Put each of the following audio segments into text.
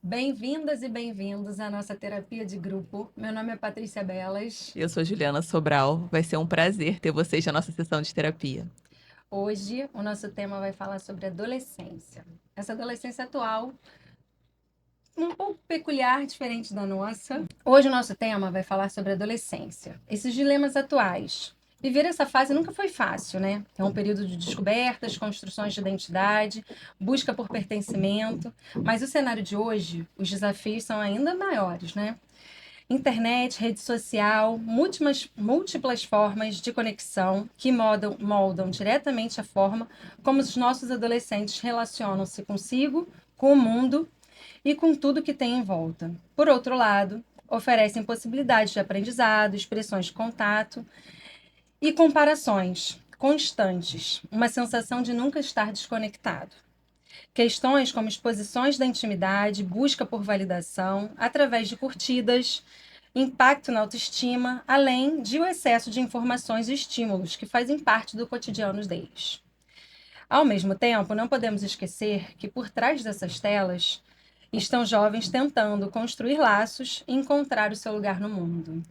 Bem-vindas e bem-vindos à nossa terapia de grupo. Meu nome é Patrícia Belas. Eu sou Juliana Sobral. Vai ser um prazer ter vocês na nossa sessão de terapia. Hoje, o nosso tema vai falar sobre adolescência. Essa adolescência atual, um pouco peculiar, diferente da nossa. Hoje, o nosso tema vai falar sobre adolescência. Esses dilemas atuais. Viver essa fase nunca foi fácil, né? É um período de descobertas, construções de identidade, busca por pertencimento. Mas o cenário de hoje, os desafios são ainda maiores, né? Internet, rede social, múltiplas formas de conexão que moldam diretamente a forma como os nossos adolescentes relacionam-se consigo, com o mundo e com tudo que tem em volta. Por outro lado, oferecem possibilidades de aprendizado, expressões de contato e comparações constantes, uma sensação de nunca estar desconectado. Questões como exposições da intimidade, busca por validação, através de curtidas, impacto na autoestima, além de o excesso de informações e estímulos que fazem parte do cotidiano deles. Ao mesmo tempo, não podemos esquecer que por trás dessas telas estão jovens tentando construir laços e encontrar o seu lugar no mundo.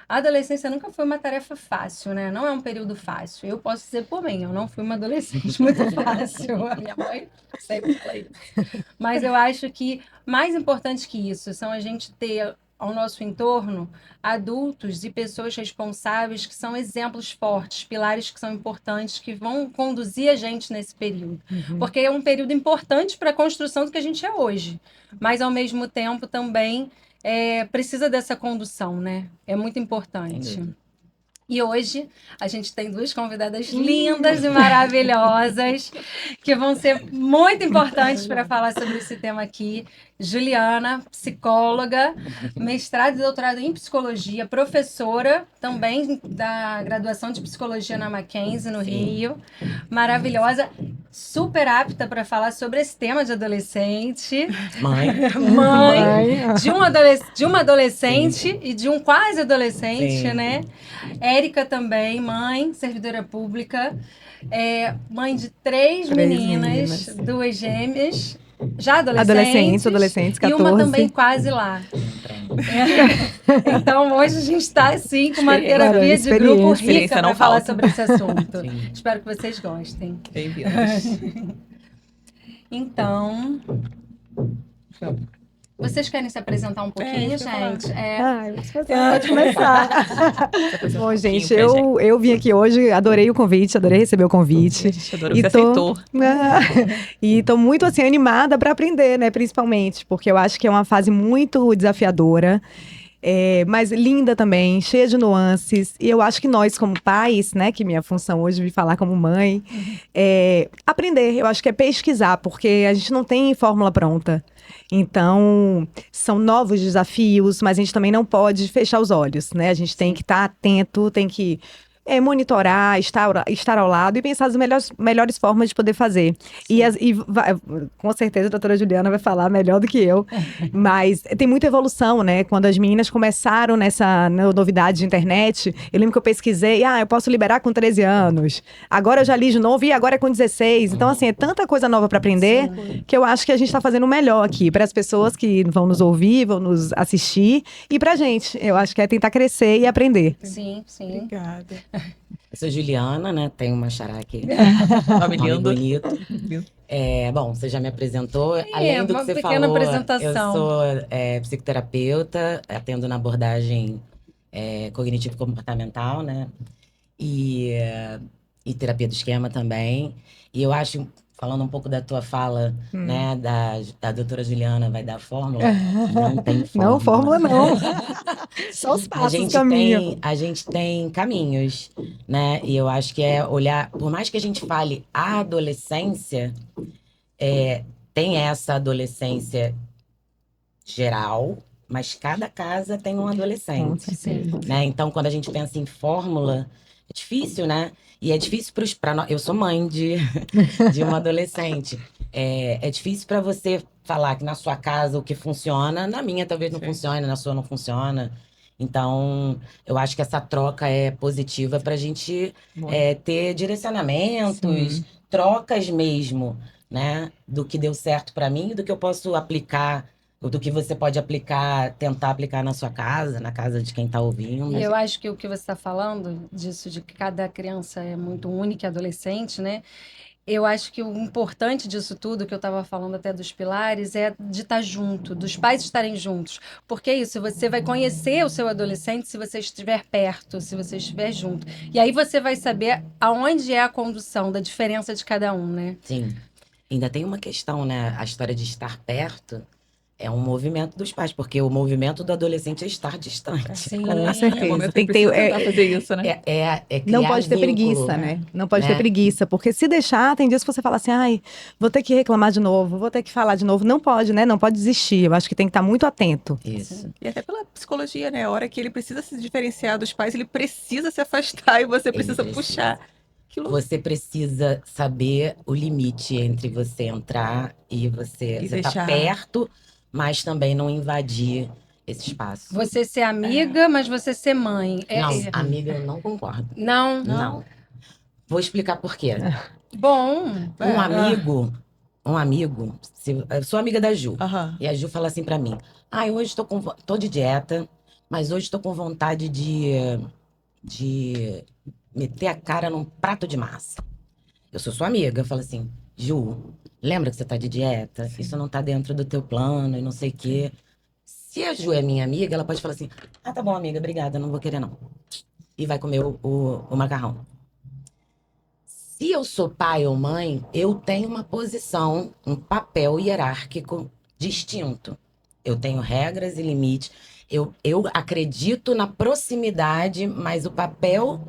A adolescência nunca foi uma tarefa fácil, né? Não é um período fácil. Eu posso dizer por mim, eu não fui uma adolescente muito fácil. A minha mãe sempre fala isso. Mas eu acho que mais importante que isso são a gente ter ao nosso entorno adultos e pessoas responsáveis que são exemplos fortes, pilares que são importantes, que vão conduzir a gente nesse período. Porque é um período importante para a construção do que a gente é hoje. Mas, ao mesmo tempo, também precisa dessa condução, né? É muito importante. E hoje a gente tem duas convidadas lindas e maravilhosas que vão ser muito importantes para falar sobre esse tema aqui. Juliana, psicóloga, mestrado e doutorado em psicologia, professora também da graduação de psicologia na Mackenzie, no Rio. Maravilhosa, super apta para falar sobre esse tema de adolescente. Mãe. Mãe de uma adolescente e de um quase adolescente, né? Érica também, mãe, servidora pública, mãe de três meninas, duas gêmeas, já adolescentes, adolescentes, 14. E uma também quase lá. Então, hoje a gente está, assim, com uma terapia de grupo rica para falar sobre esse assunto. Sim. Espero que vocês gostem. Bem-vindos. Então... Vocês querem se apresentar um pouquinho, gente? Pode começar. Bom, gente, eu vim aqui hoje, adorei o convite, adorei receber o convite. Adorou, você aceitou. E tô muito, assim, animada para aprender, né, principalmente, porque eu acho que é uma fase muito desafiadora. Mas linda também, cheia de nuances. E eu acho que nós, como pais, né, que minha função hoje é vir falar como mãe, aprender, eu acho que é pesquisar, porque a gente não tem fórmula pronta. Então, são novos desafios, mas a gente também não pode fechar os olhos, né? A gente tem que estar atento, tem que monitorar, estar ao lado e pensar as melhores formas de poder fazer. Com certeza a doutora Juliana vai falar melhor do que eu, mas tem muita evolução, né? Quando as meninas começaram nessa novidade de internet, eu lembro que eu pesquisei, eu posso liberar com 13 anos, agora eu já li de novo e agora é com 16. Então, assim, é tanta coisa nova para aprender que eu acho que a gente está fazendo o melhor aqui para as pessoas que vão nos ouvir, vão nos assistir e pra gente. Eu acho que é tentar crescer e aprender. Sim. Obrigada. Eu sou Juliana, né? Tenho uma xará aqui. Nome lindo. Bonito. Bom, você já me apresentou. Além do que você falou, apresentação. Eu sou psicoterapeuta, atendo na abordagem cognitivo-comportamental, né? E terapia do esquema também. E eu acho, falando um pouco da tua fala, né? Da doutora Juliana, vai dar fórmula? Não tem fórmula. Não, fórmula não. Só os passos, caminho. A gente tem caminhos, né? E eu acho que olhar... Por mais que a gente fale a adolescência, tem essa adolescência geral, mas cada casa tem um adolescente. Né? Então, quando a gente pensa em fórmula, é difícil, né? E é difícil para nós... Eu sou mãe de uma adolescente. É difícil para você falar que na sua casa o que funciona, na minha talvez não funcione, na sua não funciona. Então, eu acho que essa troca é positiva para a gente ter direcionamentos, trocas mesmo, né? Do que deu certo para mim e do que eu posso aplicar do que você pode aplicar, tentar aplicar na sua casa, na casa de quem tá ouvindo. E eu acho que o que você está falando, disso de que cada criança é muito única e adolescente, né? Eu acho que o importante disso tudo, que eu estava falando até dos pilares, é de estar junto, dos pais estarem juntos. Porque é isso, você vai conhecer o seu adolescente se você estiver perto, se você estiver junto. E aí você vai saber aonde é a condução da diferença de cada um, né? Sim. Ainda tem uma questão, né? A história de estar perto é um movimento dos pais, porque o movimento do adolescente é estar distante. Sim. Com É certeza. o momento Tem que ter, precisa tentar fazer isso, né? É não criar pode ter vínculo. preguiça, né? Não pode Né? ter preguiça, porque se deixar, tem dias que você fala assim, ai, vou ter que reclamar de novo, vou ter que falar de novo. Não pode, né? Não pode desistir. Eu acho que tem que estar muito atento. Isso. E até pela psicologia, né? A hora que ele precisa se diferenciar dos pais, ele precisa se afastar e você precisa precisa. puxar. Que loucura. Você precisa saber o limite entre você entrar e você E tá deixar. perto, mas também não invadir esse espaço. Você ser amiga, mas você ser mãe. Não, amiga, eu não concordo. Não. Não. Vou explicar por quê. Bom. Um amigo, eu sou amiga da Ju. Aham. E a Ju fala assim pra mim: ai, hoje tô de dieta, mas hoje tô com vontade de meter a cara num prato de massa. Eu sou sua amiga, eu falo assim: Ju, lembra que você tá de dieta? Isso não tá dentro do teu plano e não sei o quê. Se a Ju é minha amiga, ela pode falar assim: ah, tá bom, amiga, obrigada, não vou querer não. E vai comer o macarrão. Se eu sou pai ou mãe, eu tenho uma posição, um papel hierárquico distinto. Eu tenho regras e limites. Eu acredito na proximidade, mas o papel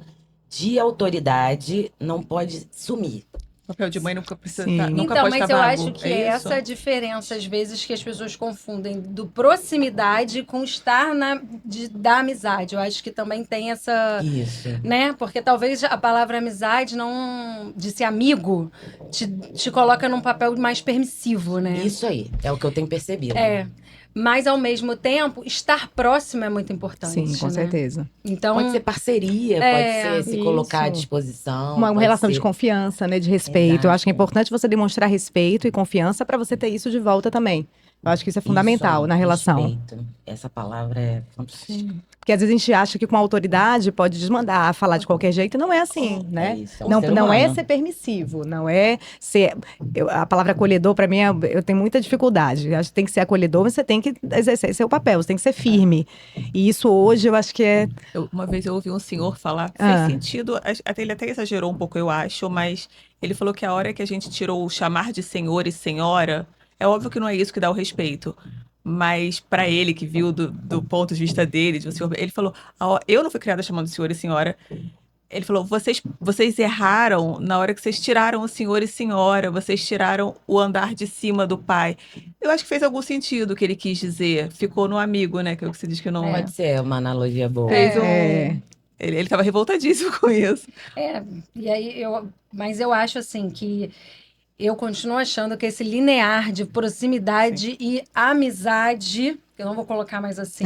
de autoridade não pode sumir. O papel de mãe nunca precisa Sim. estar, nunca Então, pode mas estar eu vago. acho que É isso? essa é a diferença, às vezes, que as pessoas confundem do proximidade com estar da amizade. Eu acho que também tem essa. Isso. Né? Porque talvez a palavra amizade não. De ser amigo, te coloca num papel mais permissivo, né? Isso aí, é o que eu tenho percebido. É. Mas, ao mesmo tempo, estar próximo é muito importante. Sim, com né? certeza. Então, Pode ser parceria, É, pode ser se isso. colocar à disposição. Uma pode relação ser- de confiança, né? De respeito. Eu acho que é Exato. importante você demonstrar respeito e confiança para você ter isso de volta também. Eu acho que isso é fundamental Isso aí, na relação. respeito. Essa palavra é fantástica. Porque às vezes a gente acha que com autoridade pode desmandar, falar de qualquer jeito, e não é assim, né? É isso, é um Não, ser não é humano. ser permissivo, não é ser. A palavra acolhedor, para mim, eu tenho muita dificuldade. Eu acho que tem que ser acolhedor, mas você tem que exercer seu papel, você tem que ser firme. E isso hoje eu acho que é. Uma vez eu ouvi um senhor falar, Ah. fez sentido, ele até exagerou um pouco, eu acho, mas ele falou que a hora que a gente tirou o chamar de senhor e senhora, é óbvio que não é isso que dá o respeito. Mas para ele, que viu do ponto de vista dele, de um senhor, ele falou: eu não fui criada chamando de senhor e senhora. Ele falou: vocês erraram na hora que vocês tiraram o senhor e senhora, vocês tiraram o andar de cima do pai. Eu acho que fez algum sentido o que ele quis dizer. Ficou no amigo, né? Que é o que você diz que não é. Pode ser uma analogia boa. Fez um. É. Ele estava revoltadíssimo com isso. e aí mas eu acho assim que eu continuo achando que esse linear de proximidade e amizade, eu não vou colocar mais assim,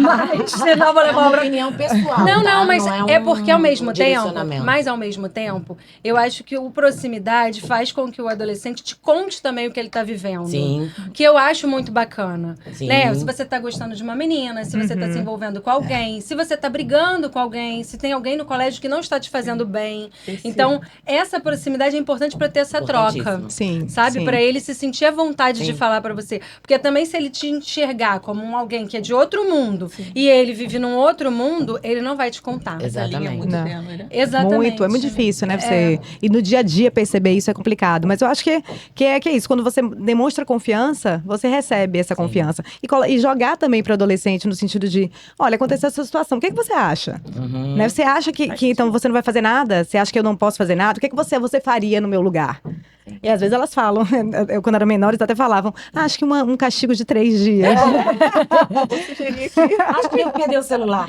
mas senão eu vou É levar uma uma opinião pessoal. Não, tá? mas é porque ao mesmo tempo, direcionamento. mas ao mesmo tempo, eu acho que o proximidade faz com que o adolescente te conte também o que ele tá vivendo. Sim, Que eu acho muito bacana. sim. Né? Se você tá gostando de uma menina, se você tá se envolvendo com alguém, se você tá brigando com alguém, se tem alguém no colégio que não está te fazendo bem. Então, essa proximidade é importante para ter essa troca. Importantíssimo. Sim. Sabe? sim. Pra ele se sentir à vontade de Sim. falar pra você. Porque também se ele te enxergar como alguém que é de outro mundo e ele vive num outro mundo, ele não vai te contar. Exato. Essa linha é muito Não. tênue, né? Exatamente. É muito difícil, né? Você... E no dia a dia perceber isso é complicado. Mas eu acho que é isso. Quando você demonstra confiança, você recebe essa confiança. E jogar também para o adolescente no sentido de: olha, aconteceu essa situação, o que você acha? Uhum. Né? Você acha que então você não vai fazer nada? Você acha que eu não posso fazer nada? O que você faria no meu lugar? E às vezes elas falam, eu quando era menor, eles até falavam: acho que um castigo de 3 dias. Acho que eu perdi o celular.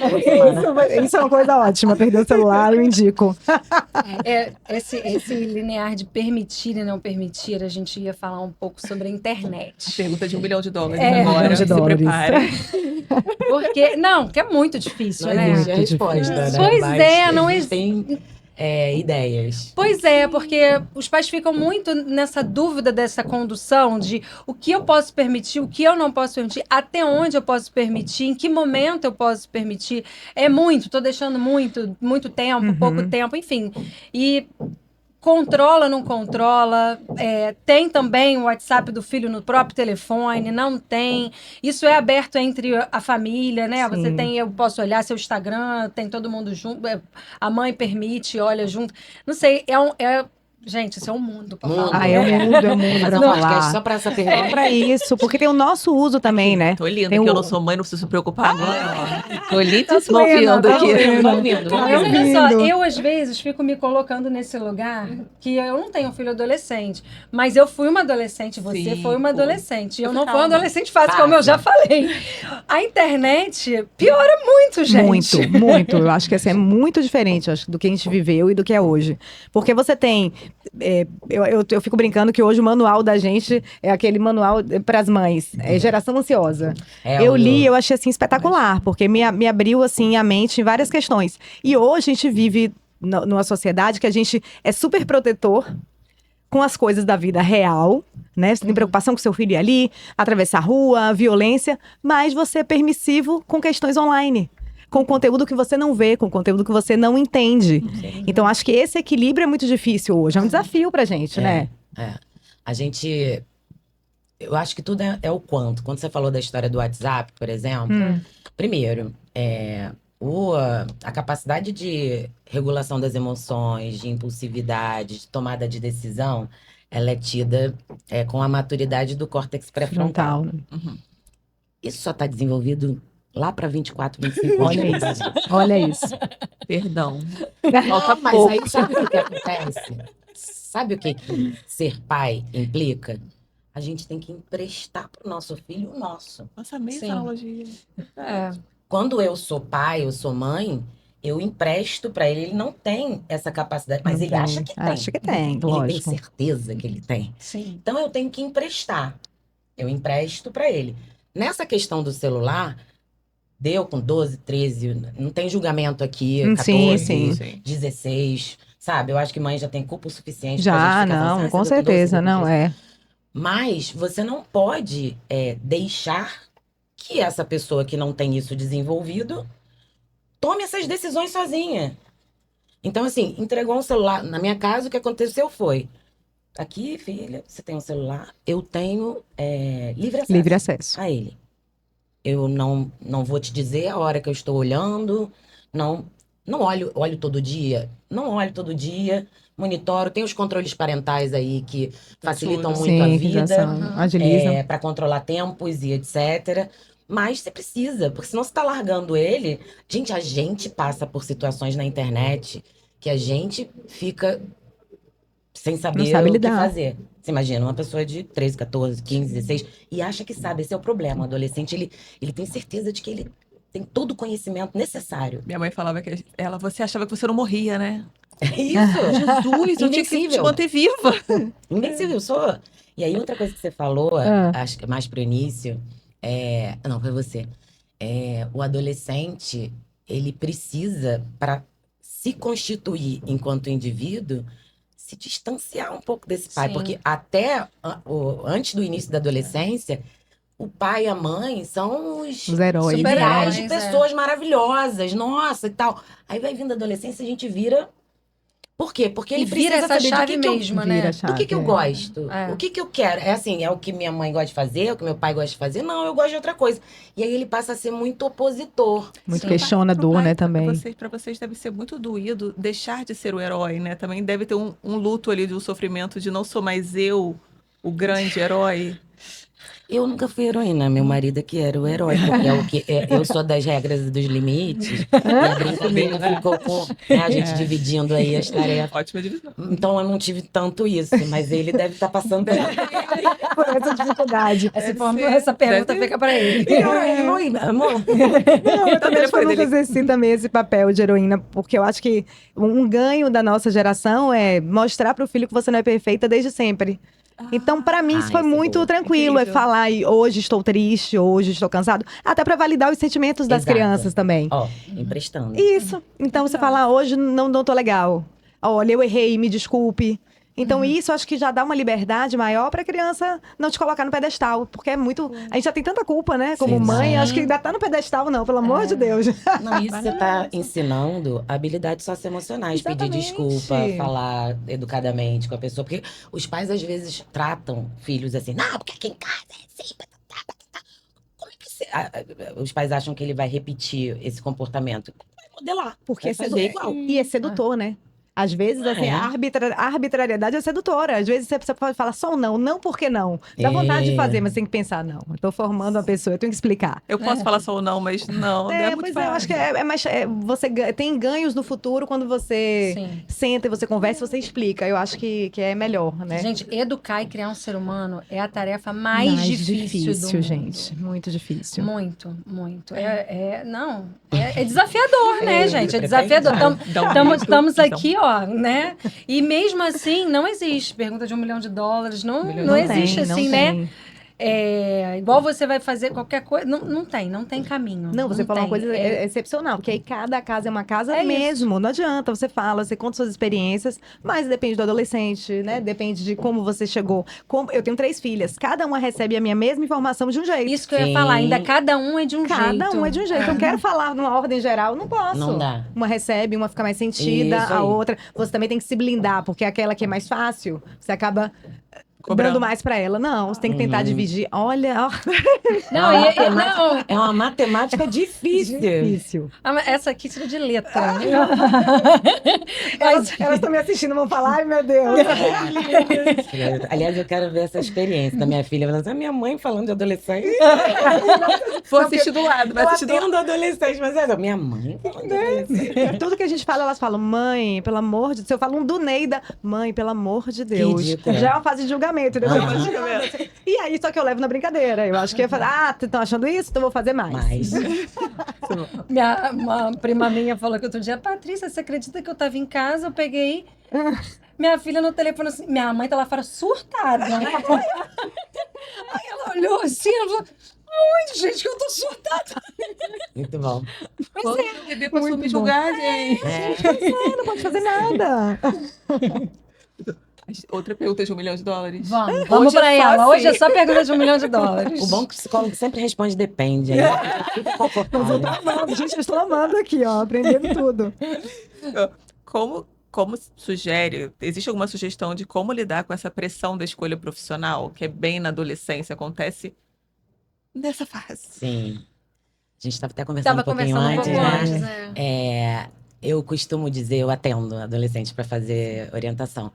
Isso é uma coisa ótima, perder o celular, eu indico. Esse linear de permitir e não permitir, a gente ia falar um pouco sobre a internet. Pergunta de $1 milhão agora. $1 milhão. Se prepare. Porque, não, que é muito difícil, Não né? existe a resposta, né? Pois Mas é, não existem ideias. Pois é, porque os pais ficam muito nessa dúvida dessa condução de o que eu posso permitir, o que eu não posso permitir, até onde eu posso permitir, em que momento eu posso permitir. É muito, tô deixando muito tempo, pouco tempo, enfim. E controla, não controla, tem também o WhatsApp do filho no próprio telefone, não tem. Isso é aberto entre a família, né? Sim. Você tem, eu posso olhar seu Instagram, tem todo mundo junto, a mãe permite, olha junto. Não sei, gente, isso é um mundo pra Mundo. falar. É o mundo Vou fazer pra um podcast falar. só pra essa É pergunta. pra isso, porque tem o nosso uso também, né? Tô linda, Tem que o- eu não sou mãe, não preciso se preocupar agora. Tô lindíssima plena, ouvindo tá aqui. plena. Tô ouvindo, Tá vamos Mas ver. olha só, ouvindo. eu às vezes fico me colocando nesse lugar que eu não tenho um filho adolescente, mas eu fui uma adolescente, você Sim, foi uma foi. adolescente. Eu não fui Calma. uma adolescente fácil, como eu já falei. A internet piora muito, gente. Muito. Eu acho que assim, é muito diferente acho, do que a gente viveu e do que é hoje. Porque você tem. Eu fico brincando que hoje o manual da gente é aquele manual para as mães. É geração ansiosa. Eu li, eu achei assim espetacular, porque me abriu assim a mente em várias questões. E hoje a gente vive numa sociedade que a gente é super protetor com as coisas da vida real, né? Você tem preocupação com seu filho ir ali, atravessar a rua, violência, mas você é permissivo com questões online. Com conteúdo que você não vê, com conteúdo que você não entende. Então, acho que esse equilíbrio é muito difícil hoje. É um desafio pra gente, né? A gente. Eu acho que tudo é o quanto. Quando você falou da história do WhatsApp, por exemplo, primeiro, a capacidade de regulação das emoções, de impulsividade, de tomada de decisão, ela é tida com a maturidade do córtex pré-frontal. Frontal. Isso só está desenvolvido lá para 24, 25 anos. Olha isso. Olha isso. Perdão. Não, mas pouco. aí sabe o que acontece? Sabe o que ser pai implica? A gente tem que emprestar pro nosso filho o nosso. Nossa, meio Sim. essa analogia. É. Quando eu sou pai, eu sou mãe, eu empresto pra ele. Ele não tem essa capacidade, mas Não ele tem. acha que tem. Acha que tem, Ele tem lógico. certeza que ele tem. Sim. Então eu tenho que emprestar. Eu empresto pra ele. Nessa questão do celular, deu com 12, 13, não tem julgamento aqui, Sim, 14, sim. 16, sabe? Eu acho que mãe já tem culpa o suficiente pra Já, gente ficar não, falando, com você deu 12, certeza, você deu não 13. é. Mas você não pode deixar que essa pessoa que não tem isso desenvolvido tome essas decisões sozinha. Então, assim, entregou um celular. Na minha casa, o que aconteceu foi: aqui, filha, você tem um celular, eu tenho livre acesso Livre acesso. a ele. Eu não vou te dizer a hora que eu estou olhando, não olho todo dia, não olho todo dia, monitoro, tem os controles parentais aí que facilitam Ajuda. muito a Sim, que já vida, são, agilizam. para controlar tempos e etc. Mas você precisa, porque senão você está largando ele. Gente, a gente passa por situações na internet que a gente fica sem saber sabe o que lidar. fazer. Você imagina, uma pessoa de 13, 14, 15, 16 e acha que sabe. Esse é o problema. O adolescente, ele tem certeza de que ele tem todo o conhecimento necessário. Minha mãe falava que você achava que você não morria, né? É isso! Jesus, eu tinha que te Invencível. manter viva. Invencível, eu sou. E aí, outra coisa que você falou, acho que mais pro início, não, foi você. O adolescente, ele precisa, para se constituir enquanto indivíduo, se distanciar um pouco desse pai. Sim. Porque até antes do início da adolescência, o pai e a mãe são os Os heróis. Super ideais de heróis, pessoas maravilhosas, nossa, e tal. Aí vai vindo a adolescência, a gente vira. Por quê? Porque ele E vira precisa essa saber chave do que mesmo, Vira né? a chave, do que eu gosto? É. O que eu quero? É assim, é o que minha mãe gosta de fazer, é o que meu pai gosta de fazer? Não, eu gosto de outra coisa. E aí ele passa a ser muito opositor. Muito Sim. questionador, né, também. Pra vocês deve ser muito doído deixar de ser o herói, né? Também deve ter um luto ali, de um sofrimento de não sou mais eu, o grande herói. Eu nunca fui heroína, meu marido é que era o herói, porque é o que eu sou das regras e dos limites. E a brincadeira ficou com a gente dividindo aí as tarefas. Ótima divisão. Então eu não tive tanto isso, mas ele deve estar passando Por essa dificuldade. Essa pergunta Deve- fica pra ele. Amor, Não, eu também acho que eu telefone nunca dele. exerci também esse papel de heroína, porque eu acho que um ganho da nossa geração é mostrar pro filho que você não é perfeita desde sempre. Então, pra mim, isso foi isso é muito bom. tranquilo. É Incrível. falar, hoje estou triste, hoje estou cansado. Até pra validar os sentimentos das Exato. crianças também. ó, emprestando. Isso. Então, você falar, hoje não tô legal. Olha, eu errei, me desculpe. Então, isso acho que já dá uma liberdade maior para a criança não te colocar no pedestal, porque é muito. A gente já tem tanta culpa, né? Como Sim. mãe, Sim. acho que ainda tá no pedestal, não, pelo amor de Deus. Não, isso você tá ensinando habilidades socioemocionais, pedir Exatamente. desculpa, falar educadamente com a pessoa, porque os pais às vezes tratam filhos assim, não, porque aqui em casa é assim, como é que você... Os pais acham que ele vai repetir esse comportamento. Vai modelar, Porque vai fazer igual. e é sedutor, né? Às vezes, assim, É. a arbitrariedade é sedutora. Às vezes você pode falar só um não, não porque não. Dá vontade de fazer, mas tem que pensar, não. Eu tô formando uma pessoa, eu tenho que explicar. Eu posso falar só ou não, mas não é muito Pois é, eu acho que fácil. é mais. Você tem ganhos no futuro quando você Sim. senta e você conversa e você explica. Eu acho que é melhor, né? Gente, educar e criar um ser humano é a tarefa mais difícil do mundo. gente. Muito difícil. Muito, muito. Não, é desafiador, né, gente? É pra desafiador. pensar. Dá um grito, Estamos então. aqui, ó, né? E mesmo assim, não existe pergunta de $1 milhão. Não, Milhão não de existe tem, não assim, né? tem. Igual você vai fazer qualquer coisa. Não tem caminho. Não, você falou uma tem. coisa excepcional, porque aí cada casa é uma casa É mesmo. Não adianta, você fala, você conta suas experiências, mas depende do adolescente, né? Depende de como você chegou. Eu tenho 3 filhas, cada uma recebe a minha mesma informação de um jeito. Isso que eu ia Sim. falar, ainda cada um é de um jeito. Cada um é de um jeito. Eu quero falar numa ordem geral, não posso. Não dá. Uma recebe, uma fica mais sentida, Isso a aí. outra. Você também tem que se blindar, porque aquela que é mais fácil, você acaba Cobrando. dando mais pra ela. Não, você tem que tentar dividir. Olha, ó, Não, não. É uma matemática difícil. difícil. Essa aqui tira de letra. Elas estão me assistindo, vão falar, ai meu Deus. Aliás, eu quero ver essa experiência da minha filha. Falando assim, a minha mãe falando de adolescente. Vou assistir do lado, vai Eu assistir do lado. atendo adolescente, mas minha mãe falando de adolescente. Tudo que a gente fala, elas falam, mãe, pelo amor de Deus. Eu falo um do Neida, mãe, pelo amor de Deus. ridícula. Já é uma fase de julgamento, entendeu? Aham. E aí, só que eu levo na brincadeira. Eu acho que eu falo, estão achando isso? Então eu vou fazer mais. Mas, Uma prima minha falou que outro dia, Patrícia, você acredita que eu tava em casa, eu peguei minha filha no telefone assim, minha mãe tá lá fora surtada. Aí ela olhou assim, ela falou, aonde, gente, que eu tô surtada? muito bom. Quando o bebê passou a Muito me bom. julgar, gente. Não pode fazer nada. Outra pergunta de $1 milhão. Vamos Hoje pra é só ela. assim. Hoje é só pergunta de $1 milhão. O bom é que o psicólogo sempre responde depende. Aí fica confortável. Amando. Gente, eu estou amando aqui, ó, aprendendo tudo. Como sugere, existe alguma sugestão de como lidar com essa pressão da escolha profissional, que é bem na adolescência, acontece nessa fase? Sim. A gente estava até conversando Tava um pouquinho conversando um antes, pouco né? antes, né? Eu costumo dizer, eu atendo adolescentes para fazer orientação.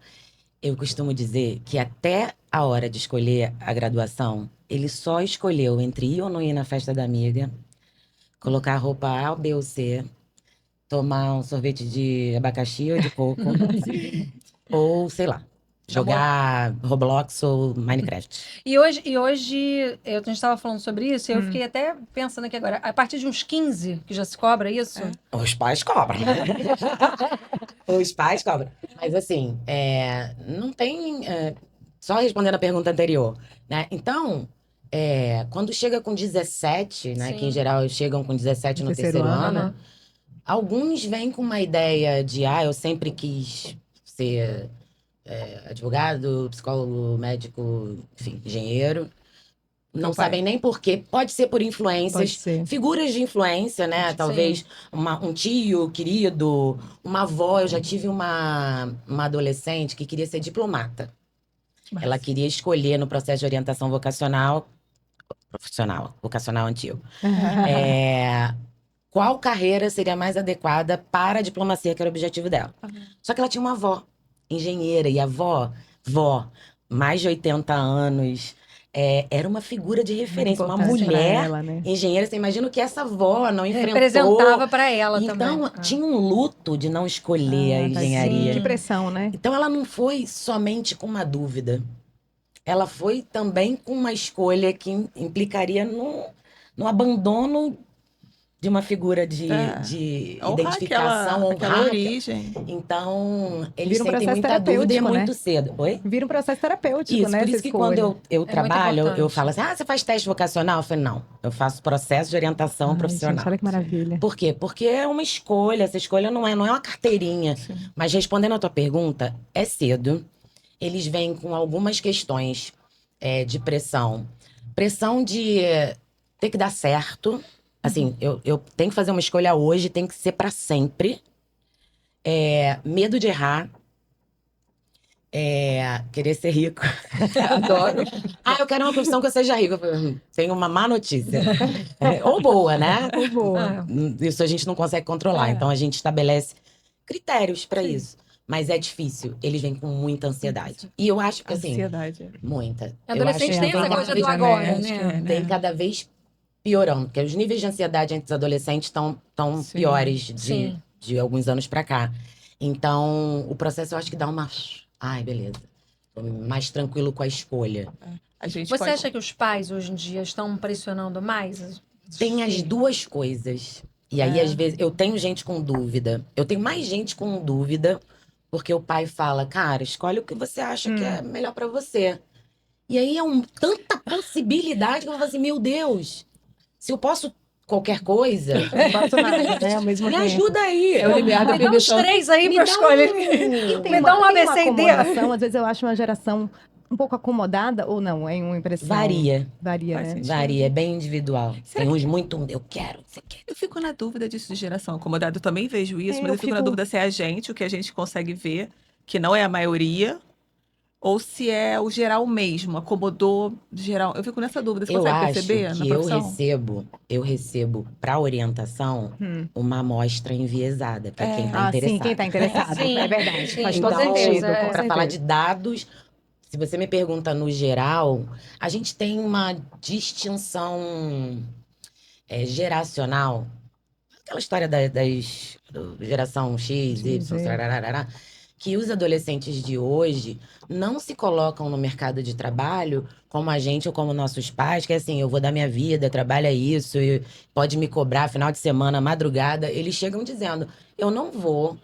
Eu costumo dizer que até a hora de escolher a graduação, ele só escolheu entre ir ou não ir na festa da amiga, colocar a roupa A, ou B ou C, tomar um sorvete de abacaxi ou de coco, ou sei lá, jogar Roblox ou Minecraft. E hoje a gente estava falando sobre isso, e eu fiquei até pensando aqui agora, a partir de uns 15, que já se cobra isso, Os pais cobram. Os pais cobram. Mas assim, não tem. Só respondendo a pergunta anterior, né? Então, quando chega com 17, né? Sim. Que em geral chegam com 17 no terceiro ano, Aham. alguns vêm com uma ideia de, eu sempre quis ser advogado, psicólogo, médico, enfim, engenheiro. Não Meu pai. sabem nem por quê. Pode ser por influências, Pode ser. figuras de influência, né? Talvez um tio querido, uma avó. Eu já tive uma adolescente que queria ser diplomata. Ela queria escolher no processo de orientação vocacional, vocacional antigo, qual carreira seria mais adequada para a diplomacia, que era o objetivo dela. Só que ela tinha uma avó, engenheira, e a avó, mais de 80 anos, era uma figura de referência, uma Importante pra mulher ela, né? engenheira. Você imagina o que essa avó não enfrentou. Representava para ela Então, também. tinha um luto de não escolher a Tadinha. engenharia. Que pressão, né? Então, ela não foi somente com uma dúvida. Ela foi também com uma escolha que implicaria no abandono de uma figura de Honrar identificação, aquela honrar. origem. Então, eles Vira um sentem processo muita dúvida e terapêutico, né? muito cedo. Oi? Vira um processo terapêutico, Isso, né? por isso essa que escolha. quando eu trabalho, eu importante. falo assim, você faz teste vocacional? Eu falei, não, eu faço processo de orientação Ai, profissional. gente, olha que maravilha. Por quê? Porque é uma escolha, essa escolha não é uma carteirinha. Sim. Mas respondendo a tua pergunta, é cedo. Eles vêm com algumas questões de pressão. Pressão de ter que dar certo. Assim, eu tenho que fazer uma escolha hoje, tem que ser pra sempre. Medo de errar. Querer ser rico. Adoro. Eu quero uma profissão que eu seja rica. Eu falei, tenho uma má notícia. Ou boa, né? Ou boa. Isso a gente não consegue controlar. Então a gente estabelece critérios pra isso. Mas é difícil. Eles vêm com muita ansiedade. E eu acho que, assim, Ansiedade. muita. Adolescente eu tem acho essa que coisa cada do vez- agora, acho que né? Tem cada vez piorando. Porque os níveis de ansiedade entre os adolescentes estão Sim. piores Sim. de alguns anos pra cá. Então, o processo eu acho que dá uma... Ai, beleza. Tô mais tranquilo com a escolha. A gente Você pode... acha que os pais hoje em dia estão pressionando mais? Tem as Sim. duas coisas. E aí, às vezes, eu tenho gente com dúvida. Eu tenho mais gente com dúvida, porque o pai fala, cara, escolhe o que você acha que é melhor pra você. E aí é tanta possibilidade que eu falo assim, meu Deus, se eu posso qualquer coisa, Não posso nada, né? Ao mesmo me tempo. ajuda aí. É o liberta Me dá uns 3 aí Me pra dá escolher. Tem Me dá um tem ABCD. acomodação, às vezes eu acho uma geração um pouco acomodada ou não? É uma impressão? Varia, Varia, Faz né? sentido. varia, é bem individual. Será Tem uns muito, eu quero, você quer. Eu fico na dúvida disso de geração acomodada. Eu também vejo isso, mas Eu eu fico na fico- dúvida se é a gente, o que a gente consegue ver, que não é a maioria, ou se é o geral mesmo, acomodou geral. Eu fico nessa dúvida. Você Eu consegue acho perceber na que eu profissão? recebo para orientação uma amostra enviesada para quem está sim, interessado. quem tá interessado. Sim, É verdade. sim, Faz com todo Então, certeza, sentido. Com para falar de certeza. dados, se você me pergunta no geral, a gente tem uma distinção geracional. Aquela história do geração X, Y, Z. tararara, que os adolescentes de hoje não se colocam no mercado de trabalho como a gente ou como nossos pais, que é assim, eu vou dar minha vida, trabalha isso, e pode me cobrar final de semana, madrugada. Eles chegam dizendo, eu não vou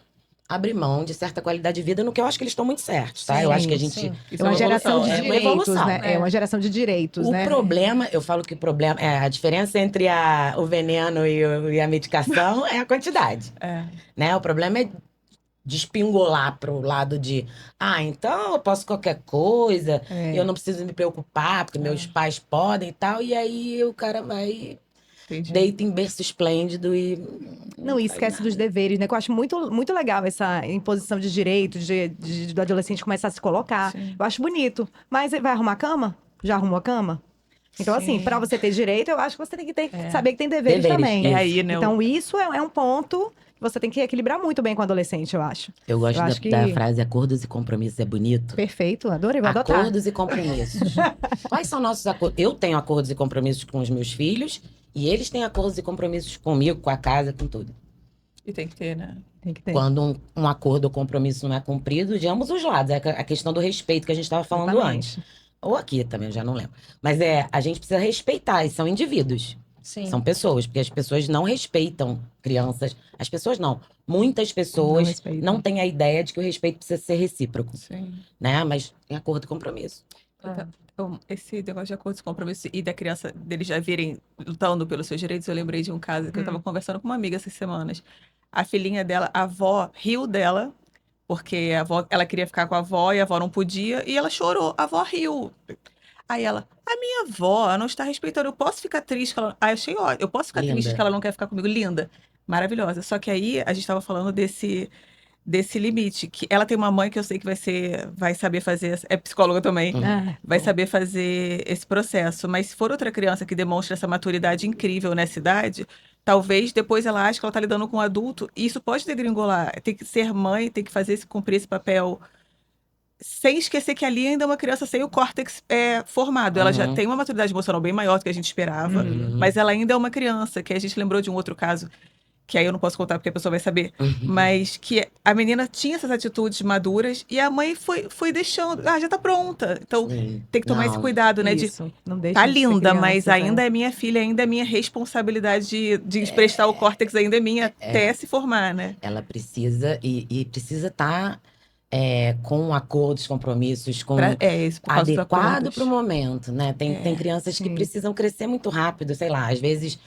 abrir mão de certa qualidade de vida, no que eu acho que eles estão muito certos, tá? Eu acho que a gente... sim. Isso É uma geração de é uma direitos, evolução. né? É uma geração de direitos, O né? problema, eu falo que o problema é a diferença entre o veneno e a medicação é a quantidade, É. né? O problema é despingolar pro lado de, então eu posso qualquer coisa, eu não preciso me preocupar, porque meus pais podem e tal, e aí o cara vai, Entendi. deita em berço esplêndido e Não, e faz esquece nada. dos deveres, né? Que eu acho muito, muito legal essa imposição de direitos, do adolescente começar a se colocar. Sim. Eu acho bonito. Mas vai arrumar cama? Já arrumou a cama? Então, assim, Sim. para você ter direito, eu acho que você tem que saber que tem deveres também. É aí, né? Então, isso é um ponto que você tem que equilibrar muito bem com o adolescente, eu acho. Eu gosto Eu acho que- da frase acordos e compromissos, é bonito. Perfeito, adorei, vou adotar. Acordos e compromissos. Quais são nossos acordos? Eu tenho acordos e compromissos com os meus filhos e eles têm acordos e compromissos comigo, com a casa, com tudo. E tem que ter, né? Tem que ter. Quando um acordo ou compromisso não é cumprido, de ambos os lados. É a questão do respeito que a gente estava falando Exatamente. antes. Ou aqui também, eu já não lembro. Mas a gente precisa respeitar, e são indivíduos. Sim. São pessoas, porque as pessoas não respeitam crianças. As pessoas não. Muitas Não pessoas respeitam. não têm a ideia de que o respeito precisa ser recíproco, Sim. né? Mas em acordo e compromisso. Então, esse negócio de acordo de compromisso e da criança, deles já virem lutando pelos seus direitos, eu lembrei de um caso que eu tava conversando com uma amiga essas semanas. A filhinha dela, a avó riu dela, porque a avó, ela queria ficar com a avó e a avó não podia, e ela chorou, a avó riu. Aí ela, a minha avó não está respeitando, eu posso ficar triste? Que ela... Aí eu achei, ó, eu posso ficar triste Linda. que ela não quer ficar comigo? Linda, maravilhosa. Só que aí a gente tava falando desse limite, que ela tem uma mãe que eu sei que vai saber fazer, é psicóloga também, vai saber fazer esse processo. Mas se for outra criança que demonstra essa maturidade incrível nessa idade, talvez depois ela ache que ela está lidando com um adulto, e isso pode degringolar. Tem que ser mãe, tem que cumprir esse papel, sem esquecer que ali ainda é uma criança sem o córtex formado. Ela já tem uma maturidade emocional bem maior do que a gente esperava, mas ela ainda é uma criança, que a gente lembrou de um outro caso, que aí eu não posso contar porque a pessoa vai saber, mas que a menina tinha essas atitudes maduras e a mãe foi deixando, já tá pronta. Então, Sim. tem que tomar esse Não, cuidado, né? De Isso, não deixa tá de ser linda, mas criança, ainda né? é minha filha, ainda é minha responsabilidade de emprestar o córtex, ainda é minha até se formar, né? Ela precisa, e precisa estar com acordos, compromissos, com Isso, por causa dos adequado acordos. para o momento, né? Tem crianças que sim. precisam crescer muito rápido, sei lá, às vezes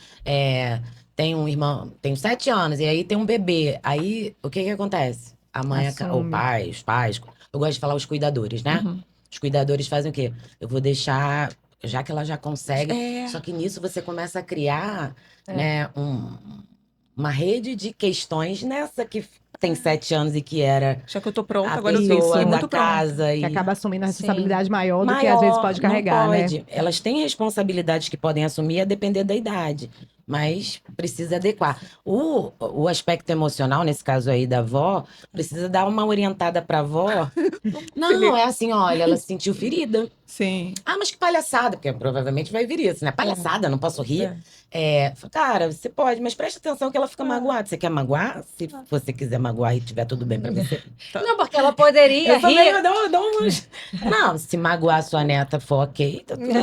tem um irmão, tem 7 anos, e aí tem um bebê. Aí, o que que acontece? A mãe, ou Assume. os pais, eu gosto de falar os cuidadores, né? Uhum. Os cuidadores fazem o quê? Eu vou deixar, já que ela já consegue, É. só que nisso você começa a criar, né, uma rede de questões nessa que tem 7 anos e que era Já que eu tô pronta, a agora eu tenho que pessoa ser da muito pronta. casa Que e acaba assumindo a Sim. responsabilidade maior do que às vezes pode não carregar, né? pode. Elas têm responsabilidades que podem assumir a depender da idade, mas precisa adequar. O aspecto emocional, nesse caso aí da avó, precisa dar uma orientada pra avó. Não, é assim, olha, ela se sentiu ferida. Sim. Ah, mas que palhaçada, porque provavelmente vai vir isso, né? Palhaçada, não posso rir. Cara, você pode, mas presta atenção que ela fica magoada. Você quer magoar? Se você quiser magoar e tiver tudo bem pra você. Não, porque ela poderia Eu sou rir. meio, dou uns... Não, se magoar sua neta for ok, tá tudo bem.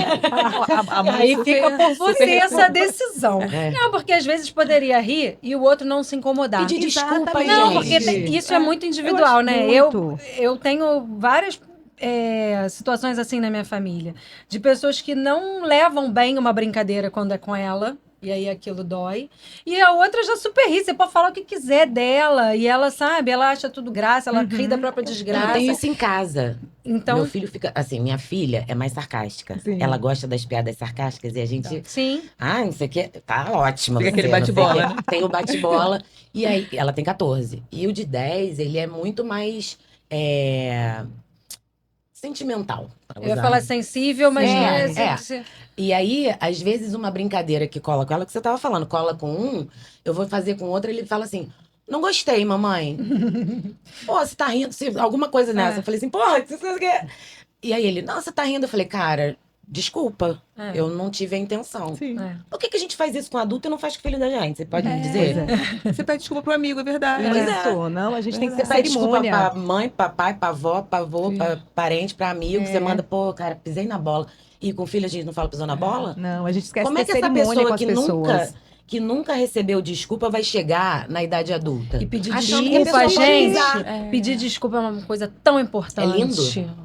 A mãe Aí super- fica por você super- essa decisão. É. Não, porque às vezes poderia rir e o outro não se incomodar. Pedir desculpa, Exatamente. Não, gente. porque isso é muito individual, acho né? muito. Eu tenho várias situações assim na minha família. De pessoas que não levam bem uma brincadeira quando é com ela. E aí aquilo dói. E a outra já super ri. Você pode falar o que quiser dela. E ela, sabe, ela acha tudo graça. Ela ri da própria Eu desgraça. tenho isso em casa. Então, Meu filho fica... Assim, minha filha é mais sarcástica. Sim. Ela gosta das piadas sarcásticas e a gente... sim. Ah, não sei o que. Tá ótimo. Fica você, aquele não sei o bate-bola, quê. né? Tem o bate-bola. E aí, ela tem 14. E o de 10, ele é muito mais sentimental. pra Eu ia usar. falar sensível, mas Sim, não é, é. se- E aí, às vezes, uma brincadeira que cola com ela, que você tava falando, cola com um, eu vou fazer com outro, ele fala assim: não gostei, mamãe. Pô, você tá rindo, alguma coisa nessa. Eu falei assim, porra, que você quer? E aí ele, não, você tá rindo. Eu falei, cara, desculpa, É. eu não tive a intenção. Sim. É. Por que a gente faz isso com adulto e não faz com o filho da gente? Você pode me dizer? Você pede desculpa pro amigo, é verdade. Isso, não, a gente tem que ter Você pede desculpa cerimônia. pra mãe, pra pai, pra avó, pra avô, pra parente, pra amigo. Você manda, pô, cara, pisei na bola. E com filho a gente não fala pisou na bola? Não, a gente esquece Como de é ter que essa cerimônia com pessoa as pessoas. que nunca recebeu desculpa vai chegar na idade adulta? E pedir Achando que a desculpa, pessoa pode gente. pisar. Pedir desculpa é uma coisa tão importante. É lindo.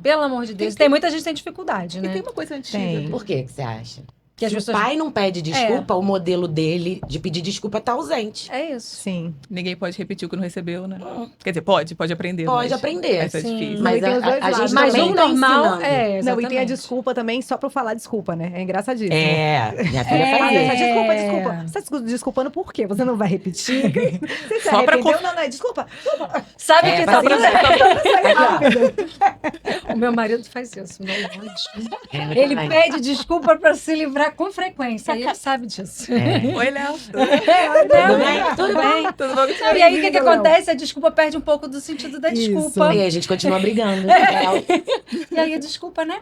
Pelo amor de Deus. Tem muita gente que tem dificuldade, E né? tem uma coisa antiga. Tem. Por que você acha? Que as Se pessoas- o pai não pede desculpa, o modelo dele de pedir desculpa tá ausente. É isso. Sim. Ninguém pode repetir o que não recebeu, né? Quer dizer, pode aprender. Pode mas aprender. Essa é Sim. difícil. Não, e tem os dois a lados. gente Mas também o tá normal ensinando. é, Não, e exatamente. tem a desculpa também só pra falar desculpa, né? É engraçadíssimo. Minha filha É. faz Fala, isso. desculpa, desculpa. Você tá se desculpando por quê? Você não vai repetir? Você se Só pra arrependeu? conf- Não, não, desculpa. Sabe É, que faz o meu marido faz isso. Meu Deus. É, Ele também. pede desculpa pra se livrar com frequência. E ele sabe disso. Oi, Léo. Tudo bem? Tudo bem? Tudo bom? E aí, o que acontece? A desculpa perde um pouco do sentido da Isso. desculpa. E aí a gente continua brigando. E aí, a desculpa, né?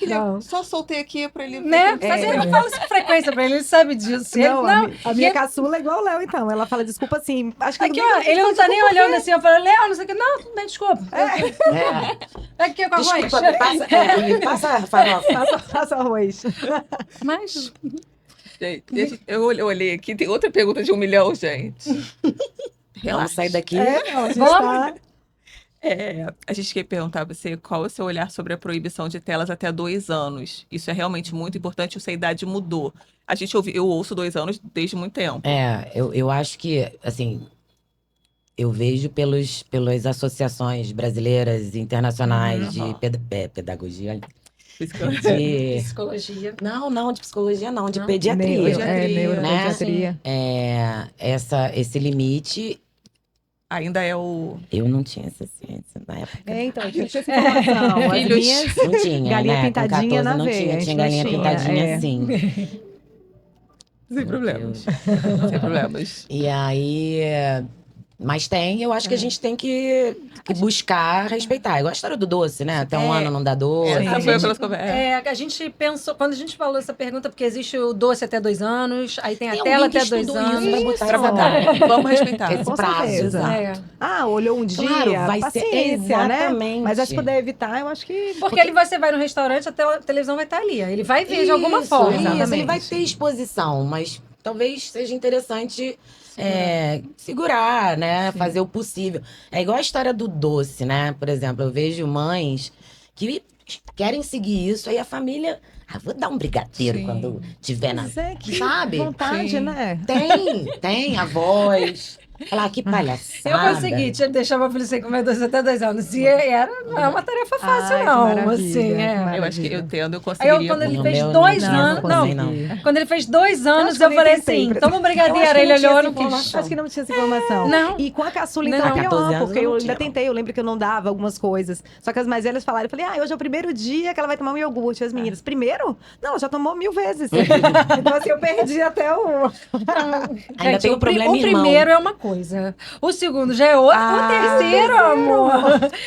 Não. Só soltei aqui pra ele... Né? Mas eu falo isso com frequência pra ele, ele sabe disso. Ele, Não, a e minha ele- caçula é igual o Léo, então. Ela fala desculpa assim. Acho que Aqui, ó, ele não tá nem olhando assim. Eu falo, Léo, não sei o que. Não, tudo bem, desculpa. Aqui com arroz. Desculpa, passa farofa. Faça arroz. Mas, Gente, eu olhei aqui, tem outra pergunta de 1 milhão, gente. Vamos sair daqui. Não, a gente Vamos. tá... A gente quer perguntar a você qual é o seu olhar sobre a proibição de telas até 2 anos. Isso é realmente muito importante, ou se a idade mudou. Eu ouço 2 anos desde muito tempo. Eu acho que, assim, eu vejo pelas associações brasileiras e internacionais de pedagogia. De... psicologia. Não, de psicologia não, de Não? pediatria. Neuropediatria. Esse limite, Ainda é o... eu não tinha essa ciência na época. Então, eu tinha essa informação. As Filhos. minhas... Não tinha, Galinha né? Com pintadinha 14 na não veia, a tinha, gente tinha não galinha tinha, pintadinha assim. Sem problemas. Sem problemas. E aí, Mas eu acho que a gente tem que buscar respeitar. Igual a história do doce, né? Até um ano não dá doce. Essa foi pelas conversas. A gente pensou, quando a gente falou essa pergunta, porque existe o doce até 2 anos, aí tem a Tem tela alguém que até 2 estudou anos. isso, vai botar Pra essa botar. data. Vamos respeitar. Esse Com prazo. certeza. É. Olhou um dia, Claro, vai ser paciência, né? exatamente. Mas se puder evitar, eu acho que... Porque você vai no restaurante, a televisão vai estar ali. Ele vai ver de alguma forma. Isso, Exatamente. ele vai ter exposição, mas talvez seja interessante segurar, né? Fazer o possível. É igual a história do doce, né? Por exemplo, eu vejo mães que querem seguir isso, aí a família... vou dar um brigadeiro Sim. quando tiver na... Mas é que Sabe? vontade, Sim. né? Tem avós. Falar que palhaçada. Eu consegui deixar meu filho sem comer doce até 2 anos. E não é uma tarefa fácil, Ai, que não. maravilha, Assim, que Eu acho que eu tendo, eu Aí conseguiria. quando ele O fez meu 2 não anos. consegui, Não, quando ele fez 2 anos, acho que eu eu falei nem tentei, assim: toma um Eu brigadeiro. acho que Ele não tinha olhou, essa não quis. informação. Acho que não tinha essa informação. Não. E com a caçula, Não. então, Há pior, 14 anos porque eu eu não ainda tinha, não. tentei, eu lembro que eu não dava algumas coisas. Só que as mais velhas falaram, eu falei, hoje é o primeiro dia que ela vai tomar um iogurte. As meninas, primeiro? Não, ela já tomou 1000 vezes. Então, assim, eu perdi até o... Ainda Gente, tem o problema o irmão. primeiro é uma coisa. O segundo já é outro. O terceiro, amor.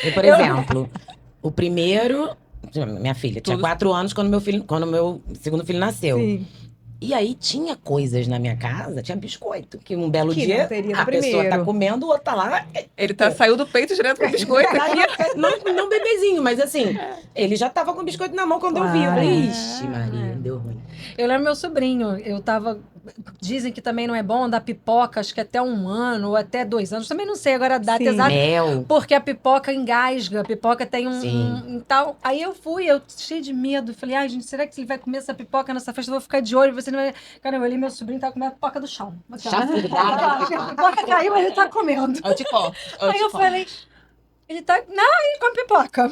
Eu, por exemplo, o primeiro... Minha filha tinha Tudo- 4 anos quando meu segundo filho nasceu. Sim. E aí tinha coisas na minha casa, tinha biscoito. Que um belo Que dia não teria no a pessoa tá primeiro. comendo, o outro tá lá. Ele saiu do peito direto com o biscoito aqui. Não bebezinho, mas assim, ele já tava com o biscoito na mão quando eu vi. Eu falei, Claro. ixi, Maria, deu ruim. Eu lembro meu sobrinho, dizem que também não é bom dar pipoca, acho que até 1 ano ou até 2 anos. Também não sei agora a data Sim. exata. Mel. Porque a pipoca engasga, a pipoca tem Sim. tal. Aí eu cheia de medo. Falei, ai, gente, será que ele vai comer essa pipoca nessa festa? Eu vou ficar de olho. Você não vai. Cara, eu olhei meu sobrinho tava comendo a pipoca do chão. Aqui, ó. Chafurdada. A pipoca caiu, mas ele tá comendo. Olha o ticó. Aí eu falei, ele tá. Não, ele come pipoca.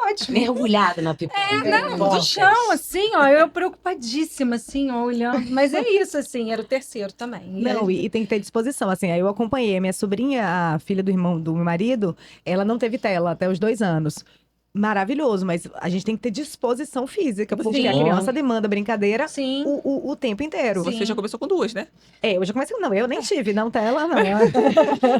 Ótimo. Mergulhado na pipoca. Não, do Pipocas. chão, assim, ó, eu preocupadíssima, assim, ó, olhando. Mas é isso, assim, era o terceiro também. Não, e tem que ter disposição. Assim, aí eu acompanhei. A minha sobrinha, a filha do irmão do meu marido, ela não teve tela até os 2 anos. Maravilhoso, mas a gente tem que ter disposição física, porque Sim. a criança demanda brincadeira Sim. o tempo inteiro. Você já começou com 2, né? Eu já comecei. Não, eu nem tive, não tela, não.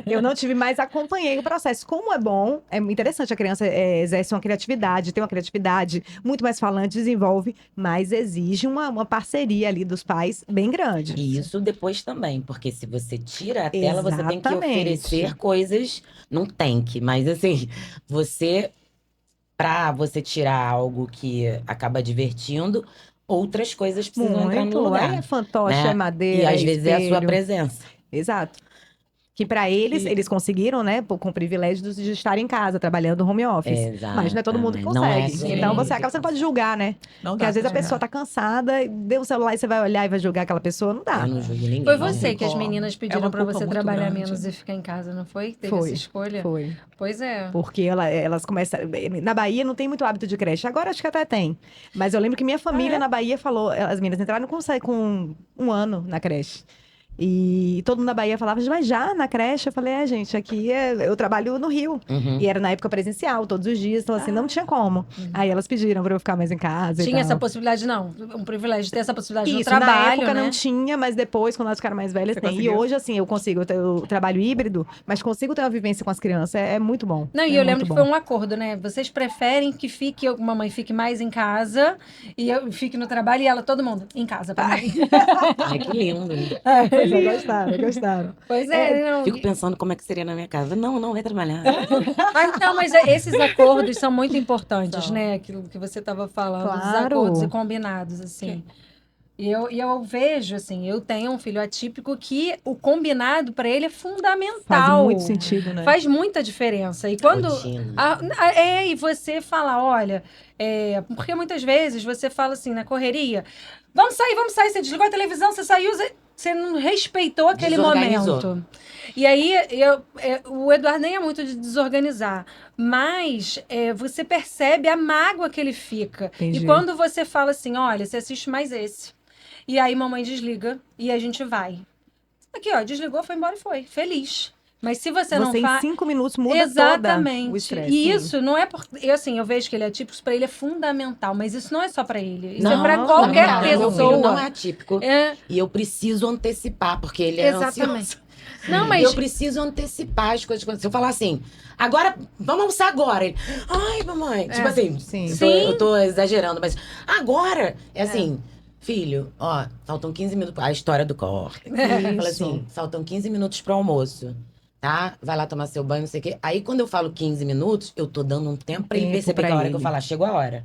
Eu não tive, mas acompanhei o processo. Como é bom, é interessante, a criança exerce uma criatividade, tem uma criatividade muito mais falante, desenvolve, mas exige uma parceria ali dos pais bem grande. E isso depois também, porque se você tira a tela, você tem que Exatamente. oferecer coisas. Não tem que, mas assim, pra você tirar algo que acaba divertindo, outras coisas precisam entrar no Muito. lugar. Aí é fantoche, né? é madeira, E às vezes é a sua espelho. presença. Exato. Que para eles conseguiram, né, com o privilégio de estar em casa, trabalhando home office. Mas não é todo mundo que Não é consegue. todo Então mundo você não pode julgar, né? Não Porque dá às vezes a pra pessoa tá cansada, deu o celular e você vai olhar e vai julgar aquela pessoa, não dá. Eu não julgo ninguém. Foi não. você que as como. meninas É pediram uma pra culpa você muito trabalhar grande. menos e ficar em casa, não foi? Teve Foi, essa escolha? Foi. Pois é. Porque elas começam. Na Bahia não tem muito hábito de creche. Agora acho que até tem. Mas eu lembro que minha família na Bahia falou. As meninas entraram com 1 ano na creche. E todo mundo na Bahia falava, mas já na creche? Eu falei, gente, aqui eu trabalho no Rio. Uhum. E era na época presencial, todos os dias. Então, assim, não tinha como. Aí elas pediram pra eu ficar mais em casa. e Tinha tal. essa possibilidade, não. Um privilégio de ter essa possibilidade no Isso, trabalho, na época né? não tinha, mas depois, quando elas ficaram mais velhas, Você tem. E conseguiu? hoje, assim, eu consigo. Eu trabalho híbrido, mas consigo ter uma vivência com as crianças. É muito bom. Não, e eu lembro que foi um acordo, né? Vocês preferem que uma mãe fique mais em casa e eu fique no trabalho e ela, todo mundo, em casa pra mim. Ai, que lindo. Gostaram. Pois é, não. Fico pensando como é que seria na minha casa. Não, vai trabalhar. Mas esses acordos são muito importantes, São. né? Aquilo que você estava falando, os Claro. acordos e combinados, assim. E eu vejo, assim, eu tenho um filho atípico que o combinado para ele é fundamental. Faz muito sentido, né? Faz muita diferença. E quando. Rotina. E você fala, olha, porque muitas vezes você fala assim, na correria, vamos sair, você desligou a televisão, você saiu, você não respeitou aquele Desorganizou. momento. E aí, o Eduardo nem é muito de desorganizar, mas você percebe a mágoa que ele fica. Entendi. E quando você fala assim, olha, você assiste mais esse. E aí mamãe desliga e a gente vai. Aqui, ó, desligou, foi embora e foi. Feliz. Mas se você não Em faz... 5 minutos muda Exatamente. todo o estresse. E sim. isso não é porque... Eu vejo que ele é atípico, para ele é fundamental. Mas isso não é só para ele. Isso Não, é para não, qualquer não, pessoa. Meu filho não é atípico. É, E eu preciso antecipar, porque ele é exatamente. ansioso. Não, E mas eu preciso antecipar as coisas. Se eu falar assim, agora, vamos almoçar agora. Ele, ai, mamãe. Tipo assim, sim. eu tô exagerando, mas agora, é assim, filho, ó, faltam 15 minutos. A história do corte. Fala assim, faltam 15 minutos pro almoço. Tá? Vai lá tomar seu banho, não sei o quê. Aí, quando eu falo 15 minutos, eu tô dando um tempo pra ele Tempo perceber pra que a hora que eu ele. falar, chegou a hora.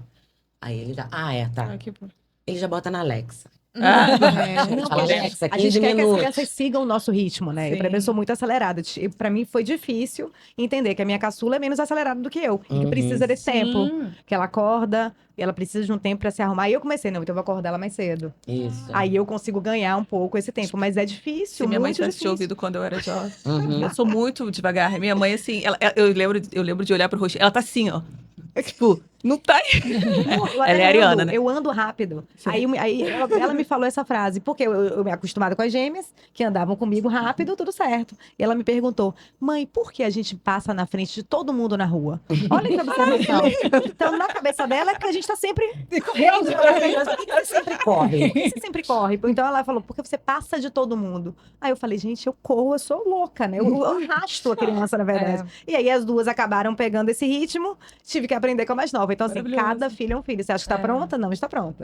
Aí ele já, tá. Ah, que bom. Ele já bota na Alexa. Não, Fala, porque Alexa, a gente 15 quer que as minutos. crianças sigam o nosso ritmo, né? Eu, pra mim, eu Sim. sou muito acelerada. Pra mim, foi difícil entender que a minha caçula é menos acelerada do que eu. E que precisa desse tempo. sim. Que ela acorda e ela precisa de um tempo pra se arrumar. E eu comecei, não, então eu vou acordar ela mais cedo. Isso. Aí eu consigo ganhar um pouco esse tempo. Mas é difícil, Se minha mãe muito tivesse te difícil. ouvido quando eu era jovem. Uhum. Eu sou muito devagar. Minha mãe, assim, eu lembro de olhar pro rosto. Ela tá assim, ó. Tipo, não tá aí. Não, eu Ela até é ariana, ando, né? eu ando rápido. Aí ela me falou essa frase, porque eu me acostumada com as gêmeas, que andavam comigo rápido, tudo certo. E ela me perguntou, mãe, por que a gente passa na frente de todo mundo na rua? Olha que observação. Então, na cabeça dela, é porque a gente tá sempre correndo. Você sempre corre. Você sempre corre. Então ela falou, porque você passa de todo mundo. Aí eu falei, gente, eu corro, eu sou louca, né? Eu arrasto a criança, na verdade. E aí as duas acabaram pegando esse ritmo, tive que aprender com a mais nova. Então, assim, Maravilhoso. cada filho é um filho. Você acha que tá pronta? Não está pronta.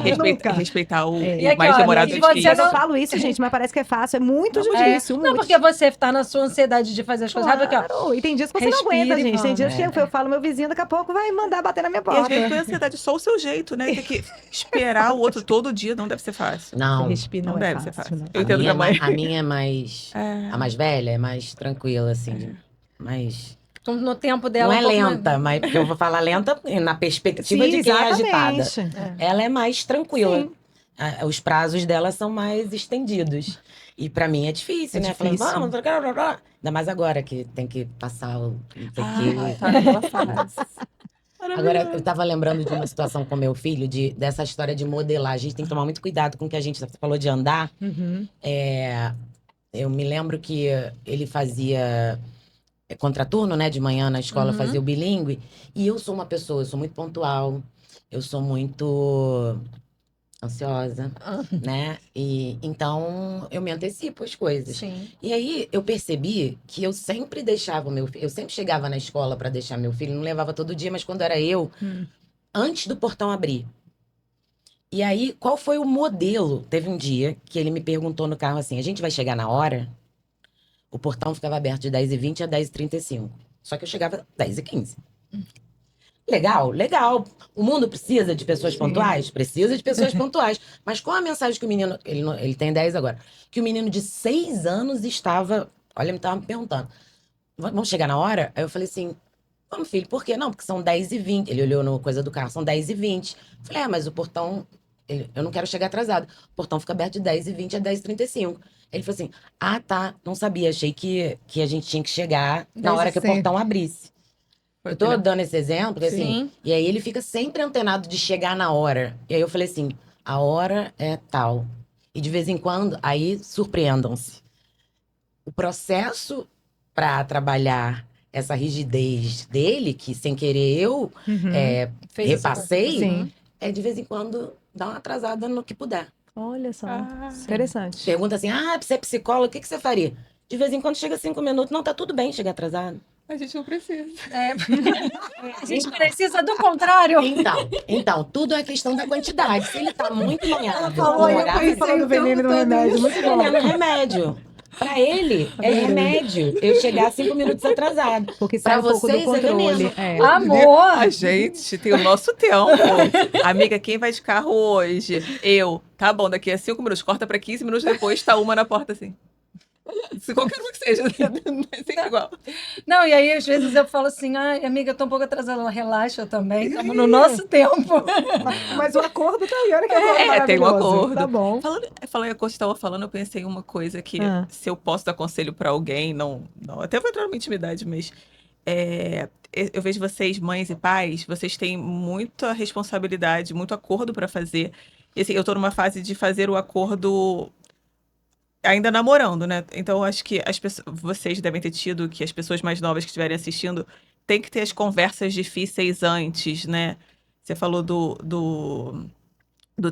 E Nunca. respeitar o E aqui, mais ó, demorado e que você Eu não- não falo isso, gente, mas parece que é fácil. É muito difícil, Não, muito. porque você tá na sua ansiedade de fazer as coisas rápido aqui, ó. Claro. E tem dias que você não Respira aguenta, e gente. Tem vamos. dias que eu falo, meu vizinho daqui a pouco vai mandar bater na minha E às porta. vezes põe ansiedade só o seu jeito, né? Tem que esperar o outro todo dia, não deve ser fácil. Não. Respira, Não não é deve ser fácil, fácil. não. Eu entendo que a mãe. A minha é mais. É. A mais velha é mais tranquila, assim. Mais. No tempo dela. Não é um pouco mais- lenta, mas porque eu vou falar lenta na perspectiva Sim, de quem é agitada. exatamente. Ela é mais tranquila. Sim. Os prazos dela são mais estendidos. E pra mim é difícil, É né? difícil. Falando, vamos. Ainda mais agora que tem que passar o. Não sei o quê. Tá naquela fase. Agora, eu tava lembrando de uma situação com meu filho, dessa história de modelar. A gente tem que tomar muito cuidado com o que a gente. Você falou de andar. Uhum. Eu me lembro que ele fazia contraturno, né? De manhã na escola, fazia o bilíngue. E eu sou uma pessoa, eu sou muito pontual. Eu sou muito ansiosa, né? E então eu me antecipo as coisas. Sim. E aí eu percebi que eu sempre deixava o meu filho, eu sempre chegava na escola para deixar meu filho, não levava todo dia, mas quando era eu, antes do portão abrir. E aí, qual foi o modelo? Teve um dia que ele me perguntou no carro assim: a gente vai chegar na hora? O portão ficava aberto de 10h20 a 10h35. Só que eu chegava 10h15. Legal, legal. O mundo precisa de pessoas pontuais? Precisa de pessoas pontuais. Mas qual a mensagem que o menino... Ele tem 10 agora. Que o menino de 6 anos estava... Olha, ele estava me perguntando. Vamos chegar na hora? Aí eu falei assim... Vamos, filho, por quê? Não, porque são 10h20. Ele olhou no coisa do carro, são 10h20. Falei, mas o portão... eu não quero chegar atrasado. O portão fica aberto de 10h20 a 10h35. Ele falou assim, tá, não sabia. Achei que a gente tinha que chegar na hora que o portão abrisse. Eu tô dando esse exemplo, porque, assim, Sim. e aí ele fica sempre antenado de chegar na hora. E aí eu falei assim, a hora é tal. E de vez em quando, aí surpreendam-se. O processo para trabalhar essa rigidez dele, que sem querer eu Fez essa repassei, Sim. é de vez em quando dar uma atrasada no que puder. Olha só. Ah, Interessante. Pergunta assim, você é psicólogo, o que você faria? De vez em quando chega 5 minutos, não, tá tudo bem chegar atrasado. a gente não precisa. A gente precisa do contrário. Então, tudo é questão da quantidade. Se ele tá muito noiado, Falou, eu horário, fui falando do veneno do remédio. Muito bom. é remédio. Pra ele, é remédio eu chegar 5 minutos atrasado. Porque sai Pra um pouco do vocês é controle. veneno. É. Amor. A gente tem o nosso tempo. Amiga, quem vai de carro hoje? Eu. Tá bom, daqui a 5 minutos. Corta pra 15 minutos depois, tá uma na porta assim. Se qualquer um que seja, é sempre igual. Não, e aí às vezes eu falo assim, ai, amiga, eu tô um pouco atrasada. Ela relaxa também, estamos no nosso tempo. Mas o acordo tá aí, olha que acordo tem um maravilhoso. acordo. Tá bom. Falando em acordo que estava falando, eu pensei em uma coisa que, Ah. se eu posso dar conselho pra alguém, não, até vou entrar numa intimidade, mas eu vejo vocês, mães e pais, vocês têm muita responsabilidade, muito acordo pra fazer. E assim, eu tô numa fase de fazer o acordo ainda namorando, né? Então, eu acho que vocês devem ter tido, que as pessoas mais novas que estiverem assistindo, tem que ter as conversas difíceis antes, né? Você falou do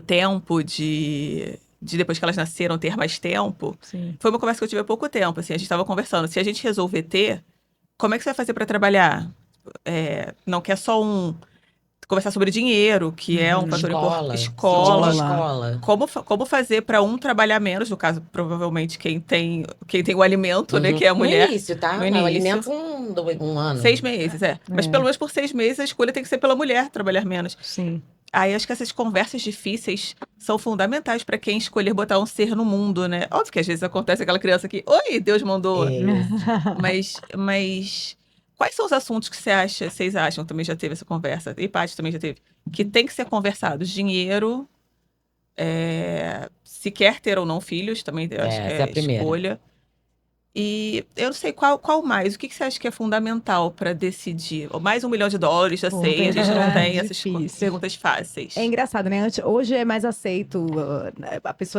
tempo de depois que elas nasceram ter mais tempo, Sim. foi uma conversa que eu tive há pouco tempo, assim, a gente estava conversando, se a gente resolver ter, como é que você vai fazer para trabalhar? Não quer só conversar sobre dinheiro, que é um fator importante, Escola. escola. Como fazer para um trabalhar menos, no caso, provavelmente quem tem o alimento, né, que é a mulher. No início, tá? No Não, início. alimento um ano. 6 meses, Mas pelo menos por 6 meses a escolha tem que ser pela mulher trabalhar menos. Sim. Aí acho que essas conversas difíceis são fundamentais para quem escolher botar um ser no mundo, né? Óbvio que às vezes acontece aquela criança que, oi, Deus mandou. Mas quais são os assuntos que vocês acham, também já teve essa conversa, e Paty também já teve, que tem que ser conversados? Dinheiro, se quer ter ou não filhos, também acho que essa é a primeira. escolha. E eu não sei qual mais. O que você acha que é fundamental para decidir? Mais $1 milhão, já Pô, sei. A gente não tem verdade, essas difícil. perguntas fáceis. É engraçado, né? Hoje é mais aceito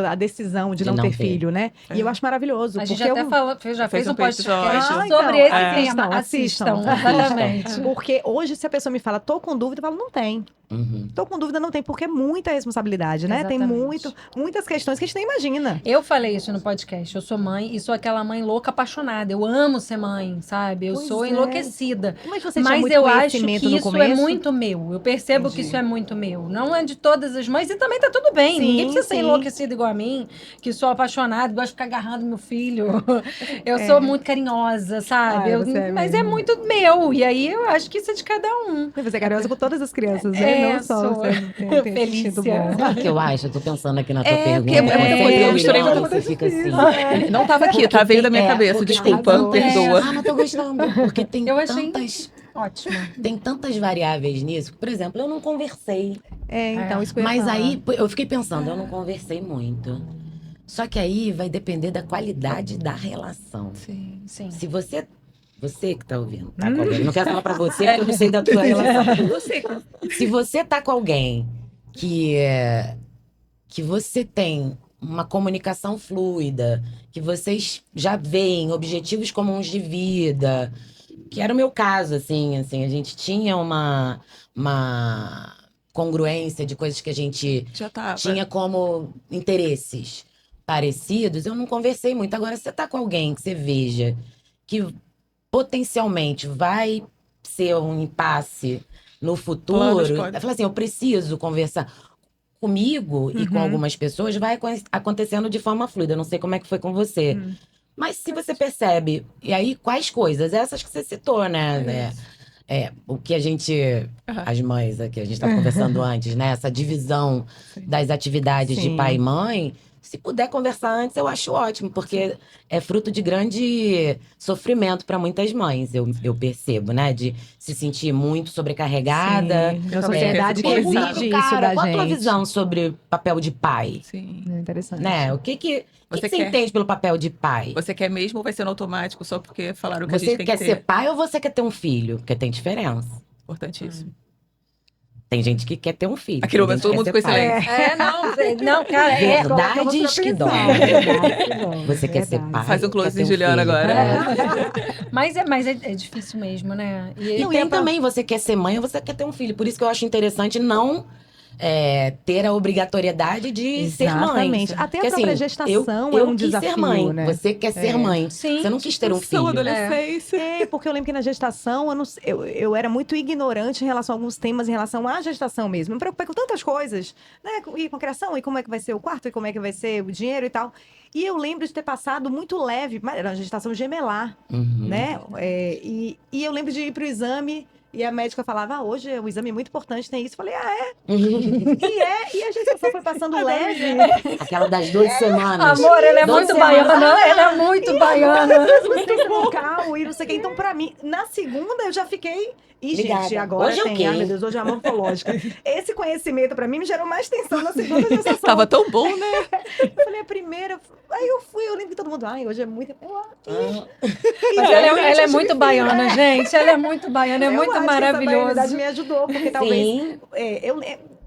a decisão de não ter filho, né? E eu acho maravilhoso. A gente porque já fez um podcast episódio. sobre esse então, tema. Assistam, exatamente. Porque hoje, se a pessoa me fala, tô com dúvida, eu falo, não tem. Tô com dúvida, não tem, porque é muita responsabilidade, né? Exatamente. Tem muitas questões que a gente nem imagina. Eu falei isso no podcast. Eu sou mãe e sou aquela mãe louca apaixonada. Eu amo ser mãe, sabe? Eu Pois sou é. enlouquecida. Mas você tinha Mas muito eu acho conhecimento que no isso é começo? muito meu. Eu percebo Entendi. que isso é muito meu. Não é de todas as mães e também tá tudo bem. Sim, Ninguém precisa ser sim. enlouquecido igual a mim, que sou apaixonada, gosto de ficar agarrando meu filho. Eu sou muito carinhosa, sabe? Você é Mas mesmo. é muito meu. E aí eu acho que isso é de cada um. Você é carinhosa com todas as crianças, né? Não só sou. você tem esse instinto Felícia. bom. Sabe o que eu acho? Eu tô pensando aqui na tua pergunta. porque é muita coisa, eu misturei muita você fica assim. Não tava aqui, tá? Veio da minha cabeça. porque Desculpa, tem tantas- perdoa. Ah, mas tô gostando. Porque tem Eu achei tantas... ótimo. Tem tantas variáveis nisso. Por exemplo, eu não conversei. Então, isso que eu ia Mas falar. aí, eu fiquei pensando, eu não conversei muito. Só que aí vai depender da qualidade da relação. Sim. Sim. Se você que tá ouvindo, tá com alguém. Não quero falar pra você, porque eu não sei da tua relação. Se você tá com alguém que você tem uma comunicação fluida, que vocês já veem objetivos comuns de vida, que era o meu caso, assim, a gente tinha uma congruência de coisas que a gente Já tava. tinha como interesses parecidos, eu não conversei muito. Agora, se você tá com alguém que você veja que potencialmente vai ser um impasse no futuro, Planos, pode. eu falo assim, eu preciso conversar comigo e com algumas pessoas, vai acontecendo de forma fluida. Eu não sei como é que foi com você. Mas se você percebe, e aí quais coisas? Essas que você citou, né? O que a gente, as mães aqui, a gente estava conversando antes, né? Essa divisão das atividades de Sim. pai e mãe. Se puder conversar antes, eu acho ótimo, porque é fruto de grande sofrimento para muitas mães, eu percebo, né? De se sentir muito sobrecarregada. Sim, a sociedade que Pergunta, exige Cara, isso da qual a tua gente. visão sobre o papel de pai? Sim. É interessante. Né? O que Você você quer? entende pelo papel de pai? Você quer mesmo ou vai ser no automático só porque falaram que a Você gente tem quer que ser ter? pai ou você quer ter um filho? Porque tem diferença. Importantíssimo. Tem gente que quer ter um filho. Aquele tem momento, gente todo que mundo quer com ser pai. silêncio. Não, cara, Verdades que dói. Você quer ser pai? Faz um quer close ter em Juliana filho? agora. Mas é difícil mesmo, né? E tem também, você quer ser mãe ou você quer ter um filho. Por isso que eu acho interessante não ter a obrigatoriedade de ser mãe. Exatamente. Até a Porque, própria assim, gestação eu é um quis desafio, ser mãe. né? Você quer ser mãe. Sim. Você não quis ter um São filho. adolescência. Porque eu lembro que na gestação eu era muito ignorante em relação a alguns temas em relação à gestação mesmo. Eu me preocupei com tantas coisas, né? E com a criação, e como é que vai ser o quarto, e como é que vai ser o dinheiro e tal. E eu lembro de ter passado muito leve, mas era uma gestação gemelar, né? E eu lembro de ir pro exame. E a médica falava, hoje o exame é muito importante, tem isso. Eu falei, E a gestação foi passando leve. Aquela das 12 semanas. Amor, ela é 12 muito semanas. baiana. Ela é muito baiana. Assistência bucal e não sei o que. Então, pra mim, na segunda eu já fiquei. E, Ligada. gente, agora Hoje é o tem. quê? Ai, meu Deus, hoje é a morfológica. Esse conhecimento, pra mim, me gerou mais tensão na segunda gestação. Tava tão bom, né? Eu falei, a primeira. Aí eu lembro que todo mundo. Ai, hoje é muito. Mas ela é muito baiana, gente. Ela é muito baiana, é Eu muito acho que essa maravilhosa. baianidade me ajudou, porque talvez. Sim.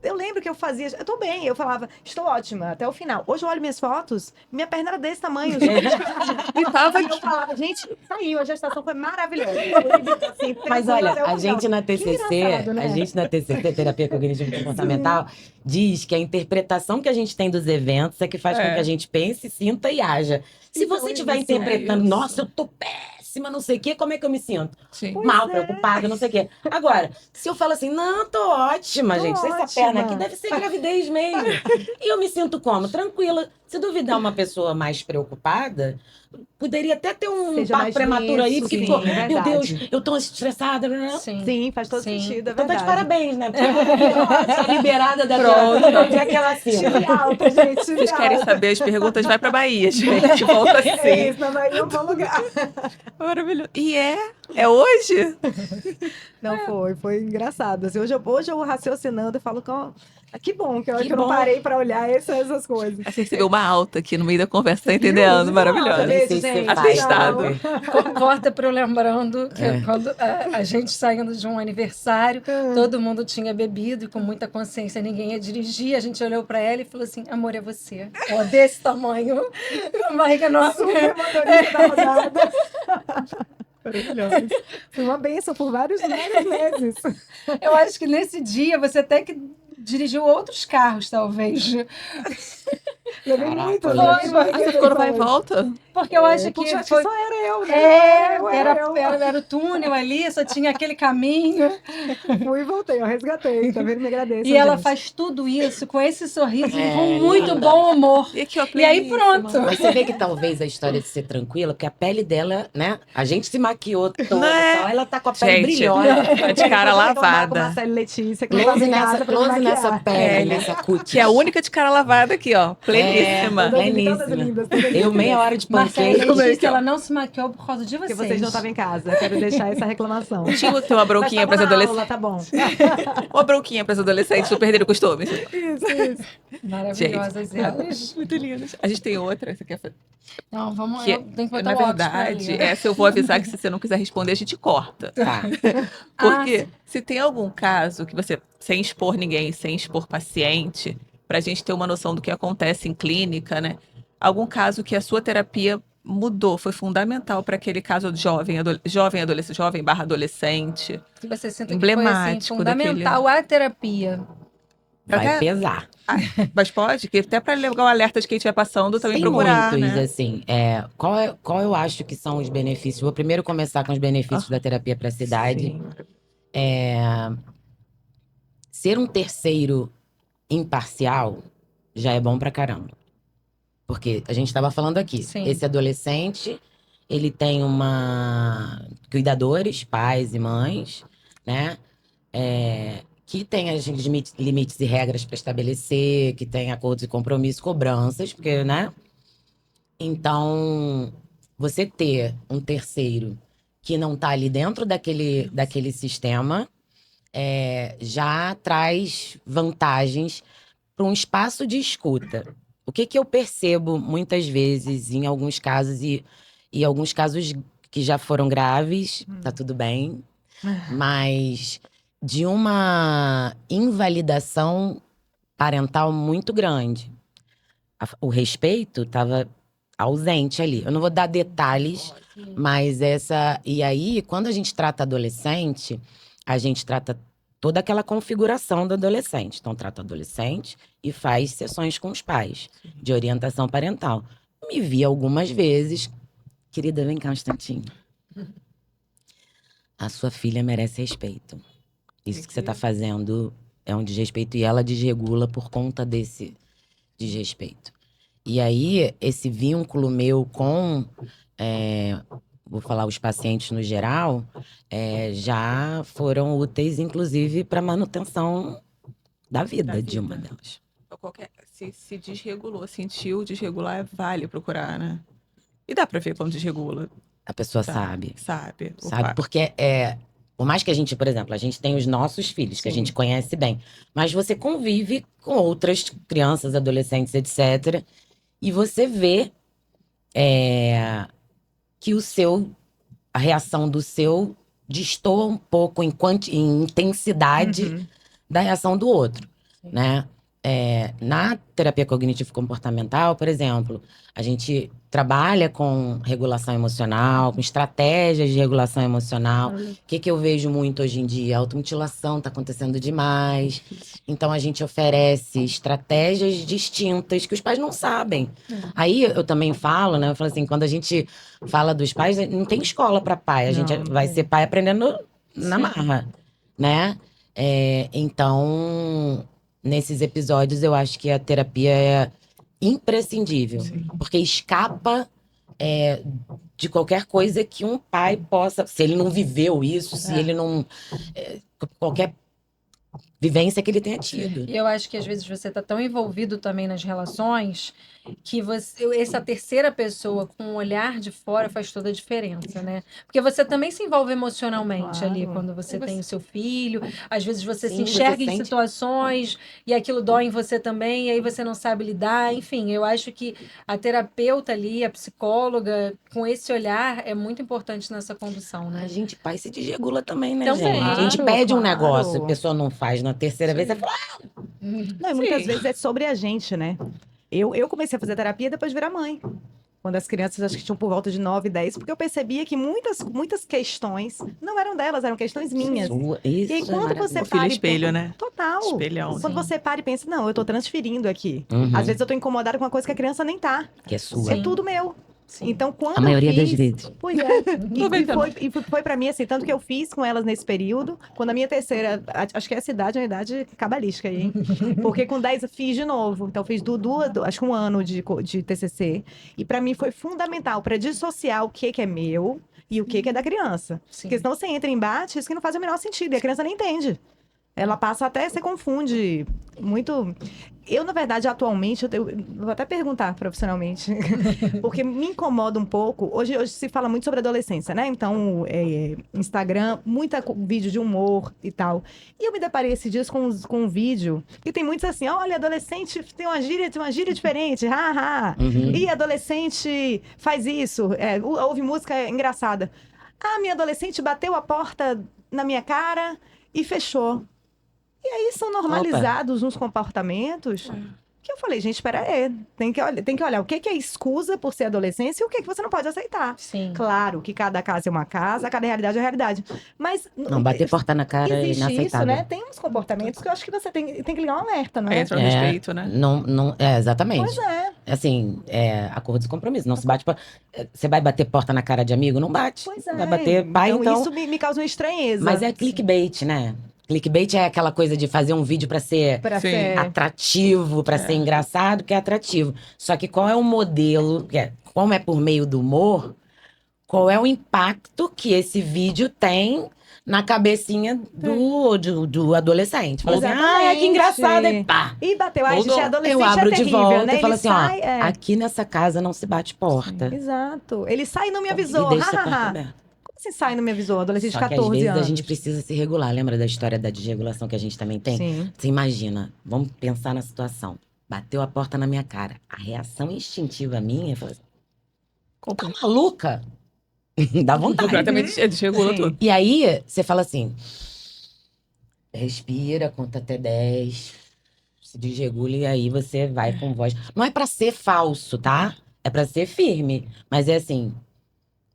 Eu lembro que eu fazia, eu tô bem, eu falava, estou ótima, até o final. Hoje eu olho minhas fotos, minha perna era desse tamanho. E tava E eu falava, gente, saiu, a gestação foi maravilhosa. Assim, Mas tranquila olha, até o a final. gente na Que TCC, engraçado, né? a gente na TCC, Terapia Cognitivo Comportamental, diz que a interpretação que a gente tem dos eventos é que faz com que a gente pense, sinta e haja. Se Então, você estiver isso, interpretando, é isso. nossa, eu tô péssima, não sei o quê, como é que eu me sinto? Sim. Pois Mal, é. preocupada, não sei o quê. Agora, se eu falo assim, não, tô ótima, Tô gente, essa ótima. perna aqui deve ser gravidez mesmo. E eu me sinto como? Tranquila. Se duvidar uma pessoa mais preocupada, poderia até ter um Seja parto mais prematuro aí, disso, porque, sim, pô, é meu Deus, verdade. eu tô estressada. Sim. Sim, faz todo Sim. sentido, é Então tá de verdade. parabéns, né? Porque tá liberada da Pronto. terapia. Onde é que ela assina? Tive alta, gente, tive Vocês querem alta. saber as perguntas? Vai pra Bahia, gente. Volta É assim. isso, na Bahia é um bom lugar. Maravilhoso. E é hoje? Não, foi engraçado. Assim, hoje eu raciocinando, eu falo, que bom que eu, Que que eu não bom. parei pra olhar essas coisas. Você recebeu uma alta aqui no meio da conversa, tá Viu? entendendo? Viu? Maravilhosa. Eu nem sei Beijo, se você gente. faz, Atestado. Peter. Corta para eu lembrando que É. quando a gente saindo de um aniversário, todo mundo tinha bebido e com muita consciência ninguém ia dirigir. A gente olhou para ela e falou assim: amor, é você. Ela desse tamanho, a barriga enorme. Super motorista da rodada. Maravilhoso. Foi uma bênção por vários meses. Eu acho que nesse dia você até que dirigiu outros carros, talvez. Levei Caraca, muito, olha levei isso. muito. Ah, você ficou no vai e volta? Porque eu acho que Porque acho foi. que só era eu, né? É, eu. era o túnel ali, só tinha aquele caminho. Fui e voltei, eu resgatei, tá vendo? Me agradeço, E ela gente. faz tudo isso com esse sorriso e É, com muito linda. bom humor. E aqui, ó, E aí pleníssima. pronto. Mas você vê que talvez a história de ser tranquila, porque a pele dela, né? A gente se maquiou toda Não é? e tal. Ela tá com a pele Gente, brilhosa. tá de cara Vou reclamar com lavada. Marcelo e Letícia, que não Close tava em nessa, casa pra me close nessa maquiar. pele, Pele. nessa cutis. Que é a única de cara lavada aqui, ó. Pleníssima. Todas pleníssima. lindas, todas Eu lindas. meia hora de Marcela pancake. e Letícia, ela não se maquiou por causa de Porque vocês. vocês não estavam em casa. Quero deixar essa reclamação. Tinha que ter uma Mas bronquinha tava pras na adolescentes. aula, tá bom. Uma bronquinha pras adolescentes não perderem o costume. Isso. Maravilhosas elas. Muito lindas. A gente tem outra. Você quer fazer? Não, vamos. Que, Eu tenho que botar na o óculos pra verdade, ler. essa eu vou avisar que se você não quiser responder, a gente corta. Tá. Porque se tem algum caso que você, sem expor ninguém, sem expor paciente, para a gente ter uma noção do que acontece em clínica, né? Algum caso que a sua terapia mudou, foi fundamental para aquele caso de jovem adolescente, jovem barra adolescente. que você sinta que foi assim, Emblemático fundamental a terapia. Vai Até- pesar. Mas pode, que até para levar o alerta de quem estiver passando, também Tem procurar, muitos, né? assim. Qual eu acho que são os benefícios? Vou primeiro começar com os benefícios da terapia para a cidade. Sim. Ser um terceiro imparcial já é bom pra caramba. Porque a gente estava falando aqui, Sim. esse adolescente, ele tem cuidadores, pais e mães, né? Que tem as limites e regras para estabelecer, que tem acordos e compromissos, cobranças, porque, né? Então, você ter um terceiro que não está ali dentro daquele sistema já traz vantagens para um espaço de escuta. O que eu percebo muitas vezes, em alguns casos, e alguns casos que já foram graves, tá tudo bem, mas de uma invalidação parental muito grande. O respeito estava ausente ali. Eu não vou dar detalhes, mas E aí, quando a gente trata adolescente, a gente trata toda aquela configuração do adolescente. Então, trata o adolescente e faz sessões com os pais de orientação parental. Me vi algumas vezes. Querida, vem cá um instantinho. A sua filha merece respeito. Isso que você está fazendo é um desrespeito e ela desregula por conta desse desrespeito. E aí, esse vínculo meu com, vou falar os pacientes no geral, já foram úteis, inclusive, para manutenção da vida de uma delas. Se desregulou, sentiu desregular, vale procurar, né? E dá pra ver quando desregula. A pessoa Tá. sabe. Sabe. Sabe? Opa. Porque por mais que a gente, por exemplo, a gente tem os nossos filhos, que a Sim. gente conhece bem, mas você convive com outras crianças, adolescentes, etc. E você vê que a reação do seu destoa um pouco em intensidade da reação do outro. né? Na terapia cognitivo-comportamental, por exemplo, a gente trabalha com regulação emocional, com estratégias de regulação emocional. O que eu vejo muito hoje em dia? A automutilação está acontecendo demais. Então, a gente oferece estratégias distintas que os pais não sabem. Aí, eu também falo, né? Eu falo assim, quando a gente fala dos pais, não tem escola para pai. A gente Não, vai tem. ser pai aprendendo na Sim. marra, né? Então, nesses episódios, eu acho que a terapia é imprescindível. Porque escapa de qualquer coisa que um pai possa... Se ele não viveu isso, se ele não... qualquer vivência que ele tenha tido. E eu acho que às vezes você está tão envolvido também nas relações que essa terceira pessoa com um olhar de fora faz toda a diferença, né? Porque você também se envolve emocionalmente ali Claro. quando você tem o seu filho. Às vezes você se Sim, enxerga você em sente- situações e aquilo dói em você também, e aí você não sabe lidar. Enfim, eu acho que a terapeuta ali, a psicóloga, com esse olhar é muito importante nessa condução, A né? gente, pai, se desregula também, né, Também. gente? A gente Claro, pede um claro. negócio, a pessoa não faz na terceira vez, você fala, Não, e muitas Sim. vezes é sobre a gente, né? Eu comecei a fazer terapia depois de virar mãe. Quando as crianças, acho que tinham por volta de 9, 10, porque eu percebia que muitas questões não eram delas, eram questões minhas. E aí, Isso é quando você maravilhoso. O filho para espelho, né? Total. Espelhão. Quando você para e pensa, não, eu tô transferindo aqui. Uhum. Às vezes eu tô incomodada com uma coisa que a criança nem tá. Que é sua. É tudo meu. Sim. Então, quando A maioria eu das fiz... vezes. Pois é. Aproveitando. Foi pra mim assim, tanto que eu fiz com elas nesse período. Quando a minha terceira, acho que essa idade é uma idade cabalística aí, hein? Porque com 10 eu fiz de novo. Então, eu fiz acho que um ano de TCC. E pra mim foi fundamental pra dissociar o que é meu e o que é da criança. Sim. Porque senão você entra em embates que não faz o menor sentido. E a criança nem entende. Ela passa até, se confunde muito. Eu, na verdade, atualmente, eu vou até perguntar profissionalmente, porque me incomoda um pouco. Hoje se fala muito sobre adolescência, né? Então, Instagram, muita vídeo de humor e tal. E eu me deparei esses dias com um vídeo que tem muitos assim: olha, adolescente tem uma gíria diferente, haha. Uhum. E adolescente faz isso, ouve música engraçada. Ah, minha adolescente bateu a porta na minha cara e fechou. E aí são normalizados uns comportamentos que eu falei, gente, espera aí, tem que olhar o que é escusa por ser adolescência e o que você não pode aceitar. Sim. Claro que cada caso é uma casa, cada realidade é realidade. Mas Não, bater porta na cara é existe isso, inaceitável. né? Tem uns comportamentos que eu acho que você tem que ligar um alerta, não é? Entra no respeito, né? Não, exatamente. Pois é, Assim, acordo de compromisso. Não se bate. Você vai bater porta na cara de amigo? Não bate. pois é. Vai bater pai, então. Isso me causa uma estranheza. Mas é clickbait, né? Clickbait é aquela coisa de fazer um vídeo pra ser Pra Sim. ser... atrativo, pra ser engraçado, que é atrativo. Só que qual é o modelo, como é por meio do humor, qual é o impacto que esse vídeo tem na cabecinha do adolescente? Fala assim, Exatamente. que engraçado, e pá! E bateu, ai, gente, Mudou. adolescente Eu abro é de terrível, volta né? e falo Ele assim, sai, ó, aqui nessa casa não se bate porta. Exato. Ele sai e não me E avisou. deixa essa porta Hahaha. aberta. Como assim sai e não me avisou? Adolescente de Só que às 14 vezes anos. a gente precisa se regular. Lembra da história da desregulação que a gente também tem? Sim. Você imagina, vamos pensar na situação. Bateu a porta na minha cara. A reação instintiva minha foi assim, tá maluca? Dá vontade. Completamente desregula Sim. tudo. E aí, você fala assim, respira, conta até 10, se desregula e aí você vai com voz. Não é pra ser falso, tá? É pra ser firme. Mas é assim,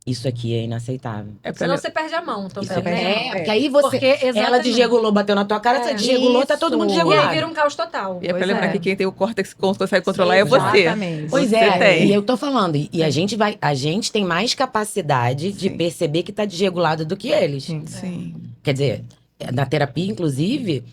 isso aqui é inaceitável. É pra Senão você perde a mão também, Isso né? é- porque aí você... Porque, Ela exatamente. desregulou, bateu na tua cara, você desregulou, tá todo mundo Isso. E desregulado. aí vira um caos total. E é pra Pois lembrar é. que quem tem o córtex que consegue controlar é você. Exatamente. Pois Você é, tem. e eu tô falando, e a gente tem mais capacidade de Sim. perceber que tá desregulado do que eles. Sim. Quer dizer, na terapia, inclusive,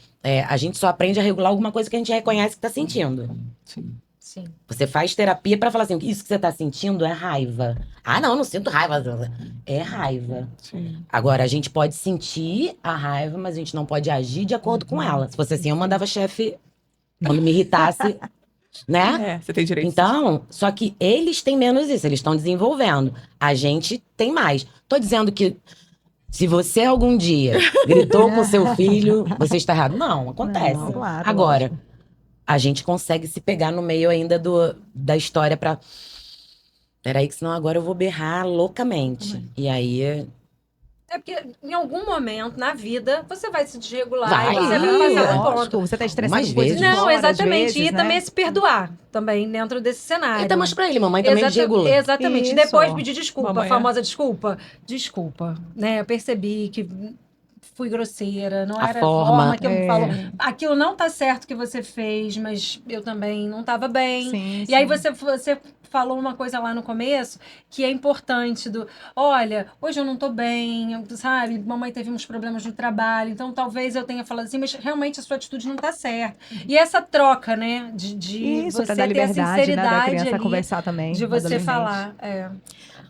a gente só aprende a regular alguma coisa que a gente reconhece que tá sentindo. Sim. Sim. Você faz terapia pra falar assim, isso que você tá sentindo é raiva. Ah, não sinto raiva. É raiva. Sim. Agora, a gente pode sentir a raiva, mas a gente não pode agir de acordo com ela. Se fosse assim, eu mandava chefe, quando me irritasse, né? Você tem direito. Então, só que eles têm menos isso, eles estão desenvolvendo. A gente tem mais. Tô dizendo que se você algum dia gritou com seu filho, você está errado. Não, acontece. Não, claro, Agora, lógico. a gente consegue se pegar no meio ainda da história pra... Peraí, que senão agora eu vou berrar loucamente. E aí... É porque em algum momento na vida você vai se desregular Vai. e você vai passar do Lógico, ponto. você tá estressando Algumas com coisa de vezes. Não, fora, às exatamente. vezes, E né? também se perdoar também dentro desse cenário. Então, mas pra ele, mamãe também desregula. Exatamente. Isso. Depois pedir desculpa, Mamãe a famosa desculpa. Desculpa, né? Eu percebi que fui grosseira, não A era forma. a forma que eu É. falo. Aquilo não tá certo que você fez, mas eu também não tava bem. Sim, E aí sim. você falou uma coisa lá no começo que é importante olha, hoje eu não tô bem, sabe? Mamãe teve uns problemas no trabalho, então talvez eu tenha falado assim, mas realmente a sua atitude não tá certa. E essa troca, né, de Isso, você pra dar ter a liberdade, né, da sinceridade criança ali, conversar também. de do você adolescente. falar.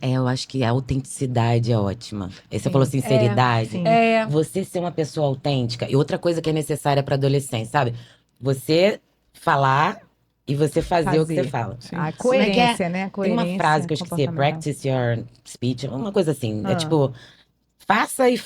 Eu acho que a autenticidade é ótima. Aí você Sim. falou sinceridade. Sim. Você ser uma pessoa autêntica. E outra coisa que é necessária pra adolescente, sabe? Você falar e você fazer o que você fala. Sim. A Como é que é? coerência, né? A Tem coerência uma frase que eu esqueci, é comportamental. practice your speech, uma coisa assim. É Ah. tipo, faça e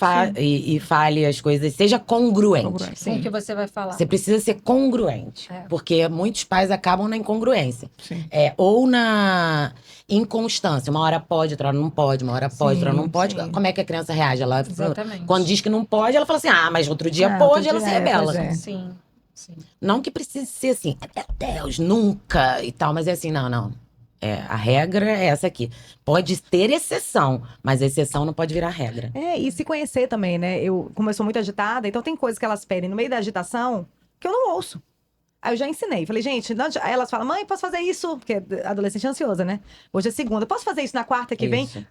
fale as coisas, seja congruente. Congruente. Com o que você vai falar. Você precisa ser congruente. É. Porque muitos pais acabam na incongruência. Sim. Ou na inconstância. Uma hora pode, outra hora não pode, uma hora pode, outra hora não Sim, pode. sim. Como é que a criança reage? Ela, Exatamente. quando diz que não pode, ela fala assim: ah, mas outro dia Ah, pode, outro ela dia se rebela. pois é. Sim, sim. Não que precise ser assim, meu Deus, nunca e tal, mas é assim, não. A regra é essa aqui. Pode ter exceção, mas a exceção não pode virar regra. E se conhecer também, né? Como eu sou muito agitada, então tem coisas que elas pedem no meio da agitação que eu não ouço. Aí eu já ensinei. Falei, gente, aí elas falam, mãe, posso fazer isso? Porque adolescente é ansiosa, né? Hoje é segunda. Posso fazer isso na quarta que vem? Isso.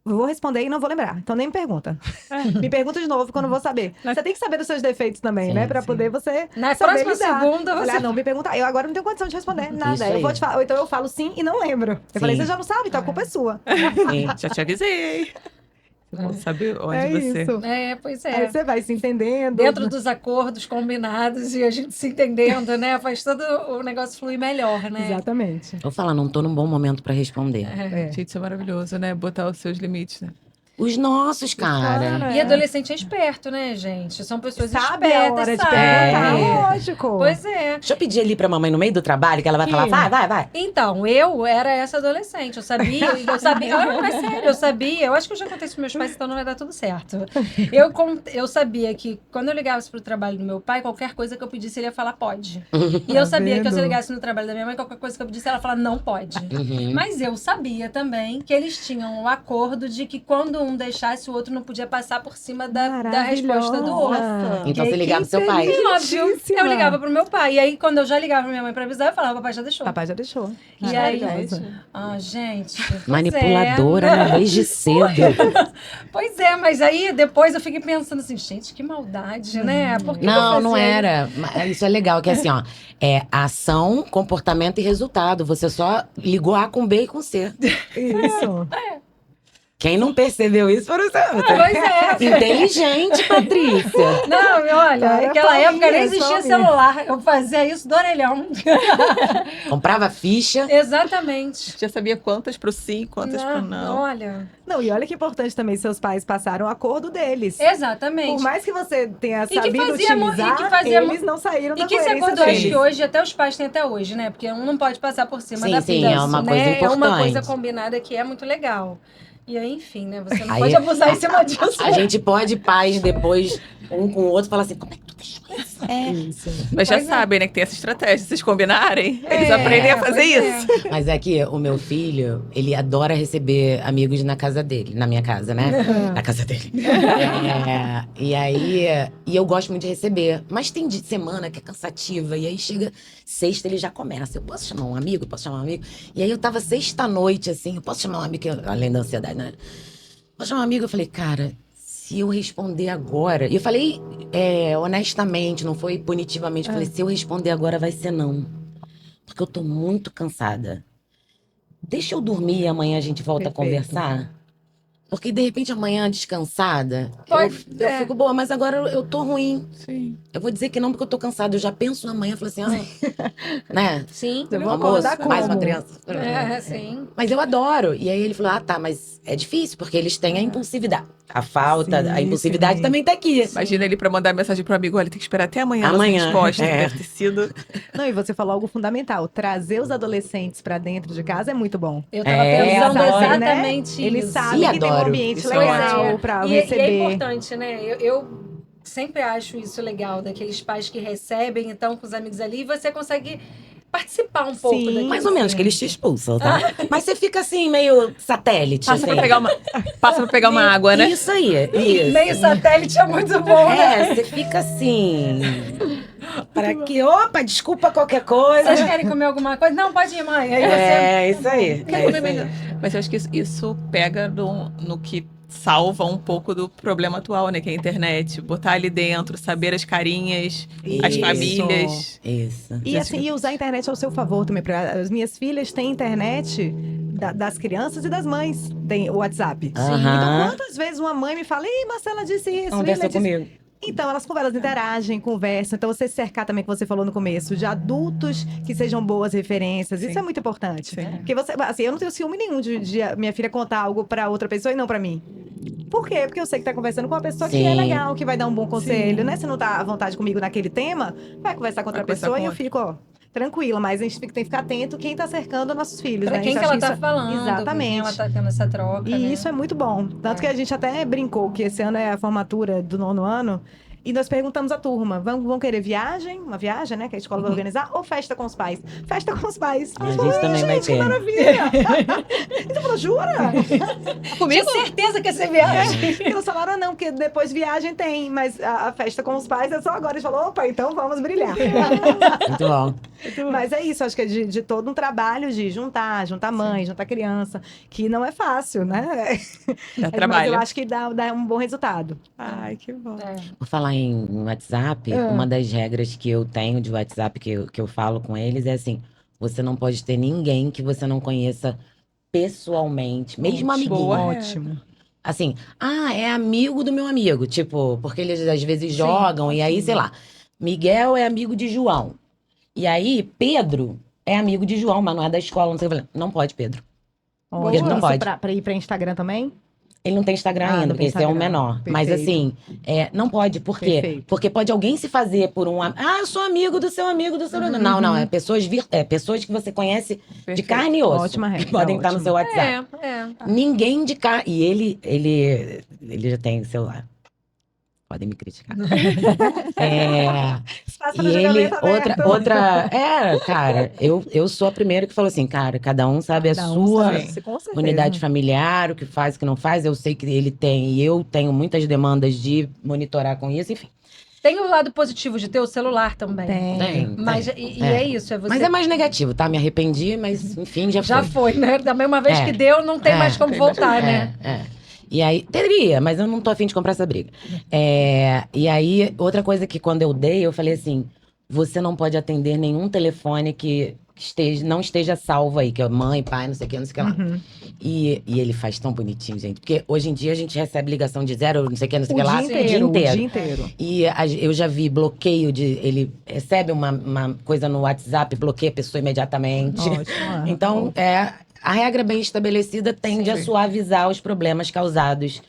Eu vou responder e não vou lembrar. Então nem me pergunta. Me pergunta de novo quando eu vou saber. Você tem que saber dos seus defeitos também, Sim, né? Pra sim. poder você Na saber próxima lidar. segunda Falei, você. não me perguntar. Eu agora não tenho condição de responder nada. Isso Eu aí. vou te falar. Ou então eu falo sim e não lembro. Eu falei, Sim. você já não sabe, então a culpa é sua. Sim. Já te avisei. Você não sabe onde É você. isso. Pois Aí é. você vai se entendendo. Dentro dos acordos combinados e a gente se entendendo, né? Faz todo o negócio fluir melhor, né? Exatamente. Vou falar, não tô num bom momento pra responder. É. Gente, isso é maravilhoso, né? Botar os seus limites, né? Os nossos, cara. Claro, E adolescente é esperto, né, gente? São pessoas Sabe espertas, a hora de sabe? perguntar, lógico. Pois é. Deixa eu pedir ali pra mamãe no meio do trabalho, que ela vai falar, vai. Então, eu era essa adolescente. Eu sabia, é sério, eu sabia. Eu acho que eu já contei isso pros meus pais, então não vai dar tudo certo. Eu sabia que quando eu ligava pro trabalho do meu pai, qualquer coisa que eu pedisse, ele ia falar pode. E eu sabia que se eu vendo? ligasse no trabalho da minha mãe, qualquer coisa que eu pedisse, ela ia falar não pode. Uhum. Mas eu sabia também que eles tinham um acordo de que quando um deixasse, o outro não podia passar por cima da resposta do outro. Então você ligava pro seu pai. E óbvio, Inteligentíssima. eu ligava pro meu pai. E aí, quando eu já ligava pra minha mãe pra avisar, eu falava, papai já deixou. Papai já deixou. E aí, Maravilhosa. gente. pois Manipuladora, é. né? Desde cedo. Pois é, mas aí depois eu fiquei pensando assim, gente, que maldade, né? Por que eu Não, fazia não isso? era. Mas isso é legal, que é assim, ó. É ação, comportamento e resultado. Você só ligou A com B e com C. Isso. Quem não percebeu isso foram os Pois é. Inteligente, Patrícia. Não, olha, Era naquela época nem família, existia família. celular. Eu fazia isso do orelhão. Comprava ficha. Exatamente. Já sabia quantas pro sim, quantas pro não. Olha, Não, e olha que importante também, seus pais passaram o acordo deles. exatamente. Por mais que você tenha que sabido fazia mu- e utilizar, que fazia mu- eles não saíram da E que esse coerência acordo, eu acho deles. que hoje, até os pais têm até hoje, né? Porque um não pode passar por cima Sim, da sim, filha. é uma né? coisa É uma coisa importante. combinada que é muito legal. E aí, enfim, né? Você não Aí, pode abusar em cima disso. A gente pode, pais, depois, um com o outro, falar assim, como é que tu deixou isso? Isso. Mas já Pois é. sabem, né, que tem essa estratégia. Se vocês combinarem, eles É, aprendem a fazer pois é. isso. Mas é que o meu filho, ele adora receber amigos na casa dele, na minha casa, né? Na casa dele. E aí, eu gosto muito de receber. Mas tem dia de semana que é cansativa. E aí chega sexta, ele já começa. Eu posso chamar um amigo? Posso chamar um amigo? E aí eu tava sexta-noite, assim, eu posso chamar um amigo, além da ansiedade, né? Posso chamar um amigo? Eu falei, cara, se eu responder agora. E eu falei honestamente, não foi punitivamente. Eu falei, se eu responder agora, vai ser não. Porque eu tô muito cansada. Deixa eu dormir e amanhã a gente volta a Perfeito. conversar. Porque de repente amanhã, descansada, Pode- eu fico boa, mas agora eu tô ruim. Sim. Eu vou dizer que não porque eu tô cansada. Eu já penso amanhã, falo assim, né? Sim. Eu vou Almoço, acordar mais uma como? criança. Sim. Mas eu adoro. E aí ele falou, tá, mas é difícil, porque eles têm a impulsividade. A falta, Sim, a impulsividade sim. também tá aqui. Imagina ele pra mandar mensagem pro amigo, olha, tem que esperar até amanhã, Amanhã, nossa resposta. é. Deve ter sido... Não, e você falou algo fundamental. Trazer os adolescentes pra dentro de casa é muito bom. Eu tava É, pensando adoro, exatamente Eles isso. sabem que tem adoro. adoro. ambiente Isso é legal ótimo. pra E é receber. importante, né? Eu sempre acho isso legal, daqueles pais que recebem, então, com os amigos ali, e você consegue participar um pouco Sim. daquele Mais ou menos, que eles te expulsam, tá? Mas você fica assim, meio satélite, Passa assim. pra pegar uma água, né? Isso aí, isso. Meio satélite é muito bom, né? Você fica assim. Para que. Opa, desculpa qualquer coisa. Vocês querem comer alguma coisa? Não, pode ir, mãe. Aí você... É, isso aí. Quer É comer isso aí. melhor. Mas eu acho que isso pega no que salva um pouco do problema atual, né? Que é a internet. Botar ali dentro, saber as carinhas, as Isso. famílias. Isso. E assim, e usar a internet ao seu favor também. As minhas filhas têm internet das crianças e das mães. Tem o WhatsApp. Aham. Então, quantas vezes uma mãe me fala, Ih, Marcela disse isso, Conversa Lila disse... comigo. Então, elas interagem, conversam. Então, você se cercar também, que você falou no começo, de adultos que sejam boas referências. Isso Sim. é muito importante. Sim. Porque você, assim, eu não tenho ciúme nenhum de minha filha contar algo pra outra pessoa e não pra mim. Por quê? Porque eu sei que tá conversando com uma pessoa que é Sim. legal, que vai dar um bom conselho, Sim. né? Se não tá à vontade comigo naquele tema, vai conversar com outra Vai conversar pessoa com e eu outra. fico, ó, tranquila. Mas a gente tem que ficar atento quem tá cercando nossos filhos, Pra né? quem Isso, que ela acho tá isso- falando, com quem Exatamente. ela tá tendo essa troca, né? E isso é muito bom. Tanto que a gente até brincou que esse ano é a formatura do 9º ano. E nós perguntamos à turma, vão querer viagem? Uma viagem, né? Que a escola vai organizar? Ou festa com os pais? Festa com os pais. A gente também vai Gente, que ter. maravilha! Então falou, jura? Tinha certeza que ia ser viagem. Eles falaram, não, porque depois viagem tem, mas a festa com os pais é só agora. Eles falaram, opa, então vamos brilhar. Muito bom. Mas é isso, acho que é de todo um trabalho de juntar mãe, juntar criança, que não é fácil, né? Dá Mas trabalho. eu acho que dá um bom resultado. Ai, que bom. É. Por falar em WhatsApp, uma das regras que eu tenho de WhatsApp, que eu falo com eles, é assim: você não pode ter ninguém que você não conheça pessoalmente, mesmo amiguinho. Boa. Ótimo. Assim, é amigo do meu amigo. Tipo, porque eles às vezes jogam, e aí, sei lá, Miguel é amigo de João. E aí, Pedro é amigo de João, mas não é da escola, não sei o que. Não pode, Pedro. Ótimo. não Isso pode. pra ir pra Instagram também? Ele não tem Instagram Ah, ainda, não tem porque esse é o Instagram. menor. Mas Perfeito. assim, não pode. Por quê? Perfeito. Porque pode alguém se fazer por eu sou amigo do seu amigo do seu. Não, é pessoas que você conhece de Perfeito. carne e osso. Ótima regra, que podem estar no ótimo. seu WhatsApp. É. Ninguém de carne. E ele já tem celular. Podem me criticar. Espaço E para ele, julgamento aberto. cara, eu sou a primeira que falou assim, cara, cada um sabe a Cada um sua sabe, com certeza. unidade familiar, o que faz, o que não faz. Eu sei que ele tem, e eu tenho muitas demandas de monitorar com isso, enfim. Tem o lado positivo de ter o celular também. Tem. Mas e é isso, é você. Mas é mais negativo, tá? Me arrependi, mas enfim, já Já foi, né? Também uma vez É. que deu, não tem mais como tem mais voltar, né? E aí, teria, mas eu não tô afim de comprar essa briga. E aí, outra coisa que quando eu dei, eu falei assim: você não pode atender nenhum telefone que não esteja salvo aí, que é mãe, pai, não sei o que, não sei o que lá. Uhum. E ele faz tão bonitinho, gente. Porque hoje em dia a gente recebe ligação de 0, não sei o que, não sei o O que lá, dia inteiro, o dia inteiro. o dia inteiro. E eu já vi bloqueio ele recebe uma coisa no WhatsApp, bloqueia a pessoa imediatamente. Ótimo. Então, a regra bem estabelecida tende a suavizar os problemas causados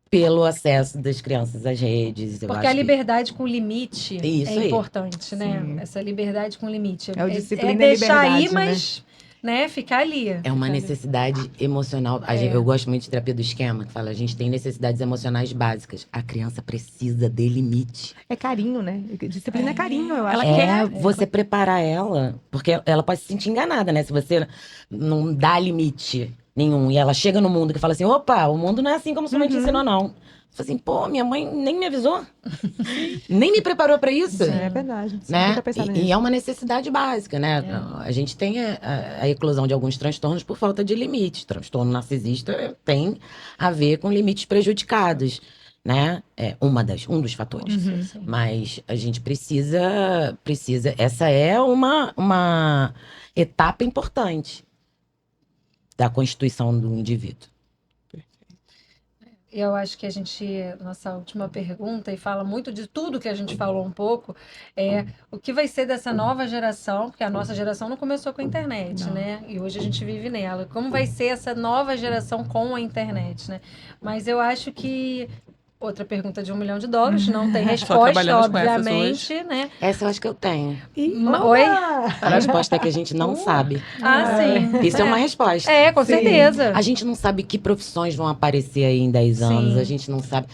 pelo acesso das crianças às redes. Eu Porque acho a que- liberdade com limite Isso é aí. importante, né? Sim. Essa liberdade com limite. É o disciplina e deixar liberdade, ir, mas né, ficar ali. É uma Ficar ali. necessidade emocional. Eu gosto muito de terapia do esquema, que fala, a gente tem necessidades emocionais básicas. A criança precisa de limite. É carinho, né? Disciplina é carinho, eu acho. Ela Você preparar ela, porque ela pode se sentir enganada, né? Se você não dá limite nenhum e ela chega no mundo que fala assim, opa, o mundo não é assim como sua mãe te ensinou, não. Você fala assim, pô, minha mãe nem me avisou. Nem me preparou pra isso. É verdade. Você Né? nunca pensava nisso. E é uma necessidade básica, né? A gente tem a eclosão de alguns transtornos por falta de limites. Transtorno narcisista tem a ver com limites prejudicados, né? É um dos fatores. Mas a gente precisa. Essa é uma etapa importante da constituição do indivíduo. Eu acho que nossa última pergunta, e fala muito de tudo que a gente falou um pouco, é o que vai ser dessa nova geração, porque a nossa geração não começou com a internet, né? E hoje a gente vive nela. Como vai ser essa nova geração com a internet, né? Mas eu acho que outra pergunta de $1 milhão, não tem Só resposta, trabalhamos com essas obviamente, né? Essa eu acho que eu tenho. Oi? A resposta é que a gente não sabe. Ah, sim. Isso é uma resposta. É, com Sim. certeza. A gente não sabe que profissões vão aparecer aí em 10 anos, Sim. a gente não sabe.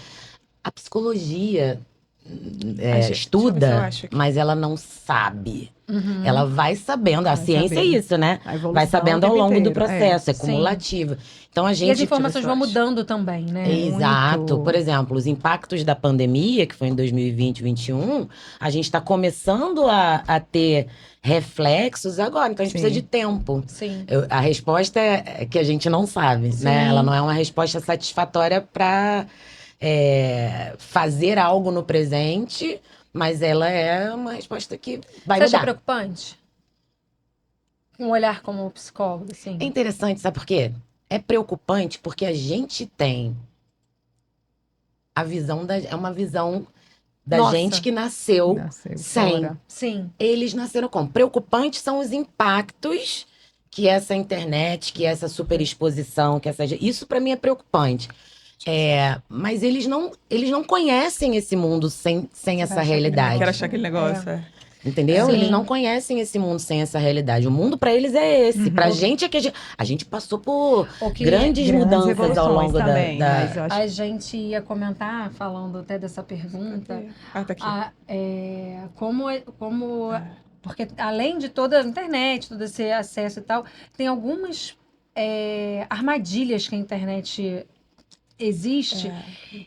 A psicologia A gente- deixa eu ver se eu estuda, acho aqui. mas ela não sabe. Uhum. Ela vai sabendo, a Vai ciência sabendo. é isso, né? A evolução Vai sabendo ao o tempo longo do inteiro, processo, é Sim. cumulativo. Então a gente. E as informações vão sorte. mudando também, né? Exato. Muito. Por exemplo, os impactos da pandemia, que foi em 2020, 2021, a gente está começando a ter reflexos agora, então a gente Sim. precisa de tempo. Sim. A resposta é que a gente não sabe, Sim. né? Ela não é uma resposta satisfatória para fazer algo no presente, mas ela é uma resposta que vai Você acha mudar. preocupante? Um olhar como psicólogo, assim. É interessante, sabe por quê? É preocupante porque a gente tem a visão é uma visão da Nossa. gente que nasceu Nasceu sem. fora. Sim. Eles nasceram como? Preocupantes são os impactos que essa internet, que essa superexposição, isso para mim é preocupante. Mas eles não conhecem esse mundo sem essa Eu realidade. quero achar aquele negócio. Entendeu? Sim. Eles não conhecem esse mundo sem essa realidade. O mundo para eles é esse. Uhum. Pra gente é que a gente passou por O que grandes mudanças ao evoluções longo também, da... mas eu acho a gente ia comentar, falando até dessa pergunta, Ah, tá aqui. porque além de toda a internet, todo esse acesso e tal, tem algumas armadilhas que a internet existe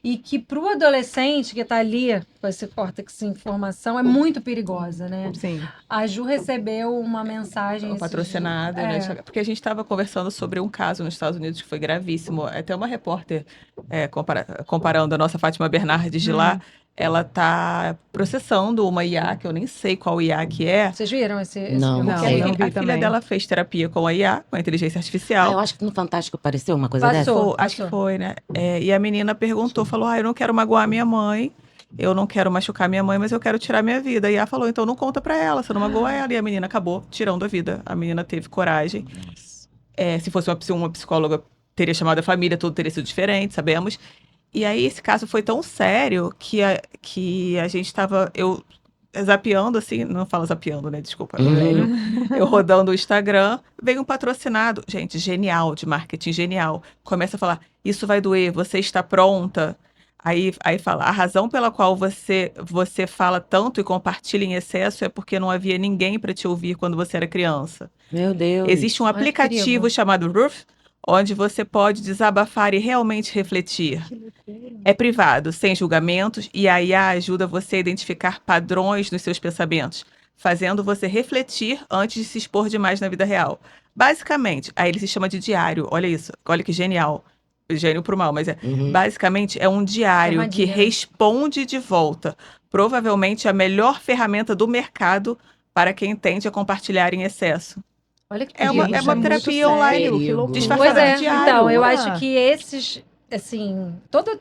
e que para o adolescente que está ali com esse córtex de informação é muito perigosa, né? sim. A Ju recebeu uma mensagem Patrocinado, né? Porque a gente estava conversando sobre um caso nos Estados Unidos que foi gravíssimo. Até uma repórter comparando a nossa Fátima Bernardes de lá, ela tá processando uma IA, que eu nem sei qual IA que é. Vocês viram esse Não, filme? Porque sei. a vi filha também. dela fez terapia com a IA, com a inteligência Ah, artificial. eu acho que no Fantástico apareceu uma coisa Passou. dessa. Acho que foi, né? E a menina perguntou, falou, eu não quero magoar minha mãe, eu não quero machucar minha mãe, mas eu quero tirar minha vida. E ela falou, então não conta pra ela, você não magoa ela. E a menina acabou tirando a vida. A menina teve coragem. Se fosse uma psicóloga, teria chamado a família, tudo teria sido diferente, sabemos. E aí esse caso foi tão sério que a gente estava... Eu zapeando, assim, não falo zapeando, né? Desculpa. Eu rodando o Instagram, veio um patrocinado, gente, genial, de marketing, genial. Começa a falar, isso vai doer, você está pronta? Aí fala, a razão pela qual você fala tanto e compartilha em excesso é porque não havia ninguém para te ouvir quando você era criança. Meu Deus. Existe um Ai, que aplicativo perigo. chamado Ruth, onde você pode desabafar e realmente refletir. É privado, sem julgamentos, e a IA ajuda você a identificar padrões nos seus pensamentos, fazendo você refletir antes de se expor demais na vida real. Basicamente, aí ele se chama de diário, olha isso, olha que genial. Gênio pro mal, mas basicamente é um diário que Armadilha, né? responde de volta. Provavelmente a melhor ferramenta do mercado para quem tende a compartilhar em excesso. Olha que É uma perigo, gente. terapia online Perigo. Que loucura. disfarçada Pois é, de diário. então, eu Ah. acho que esses, assim,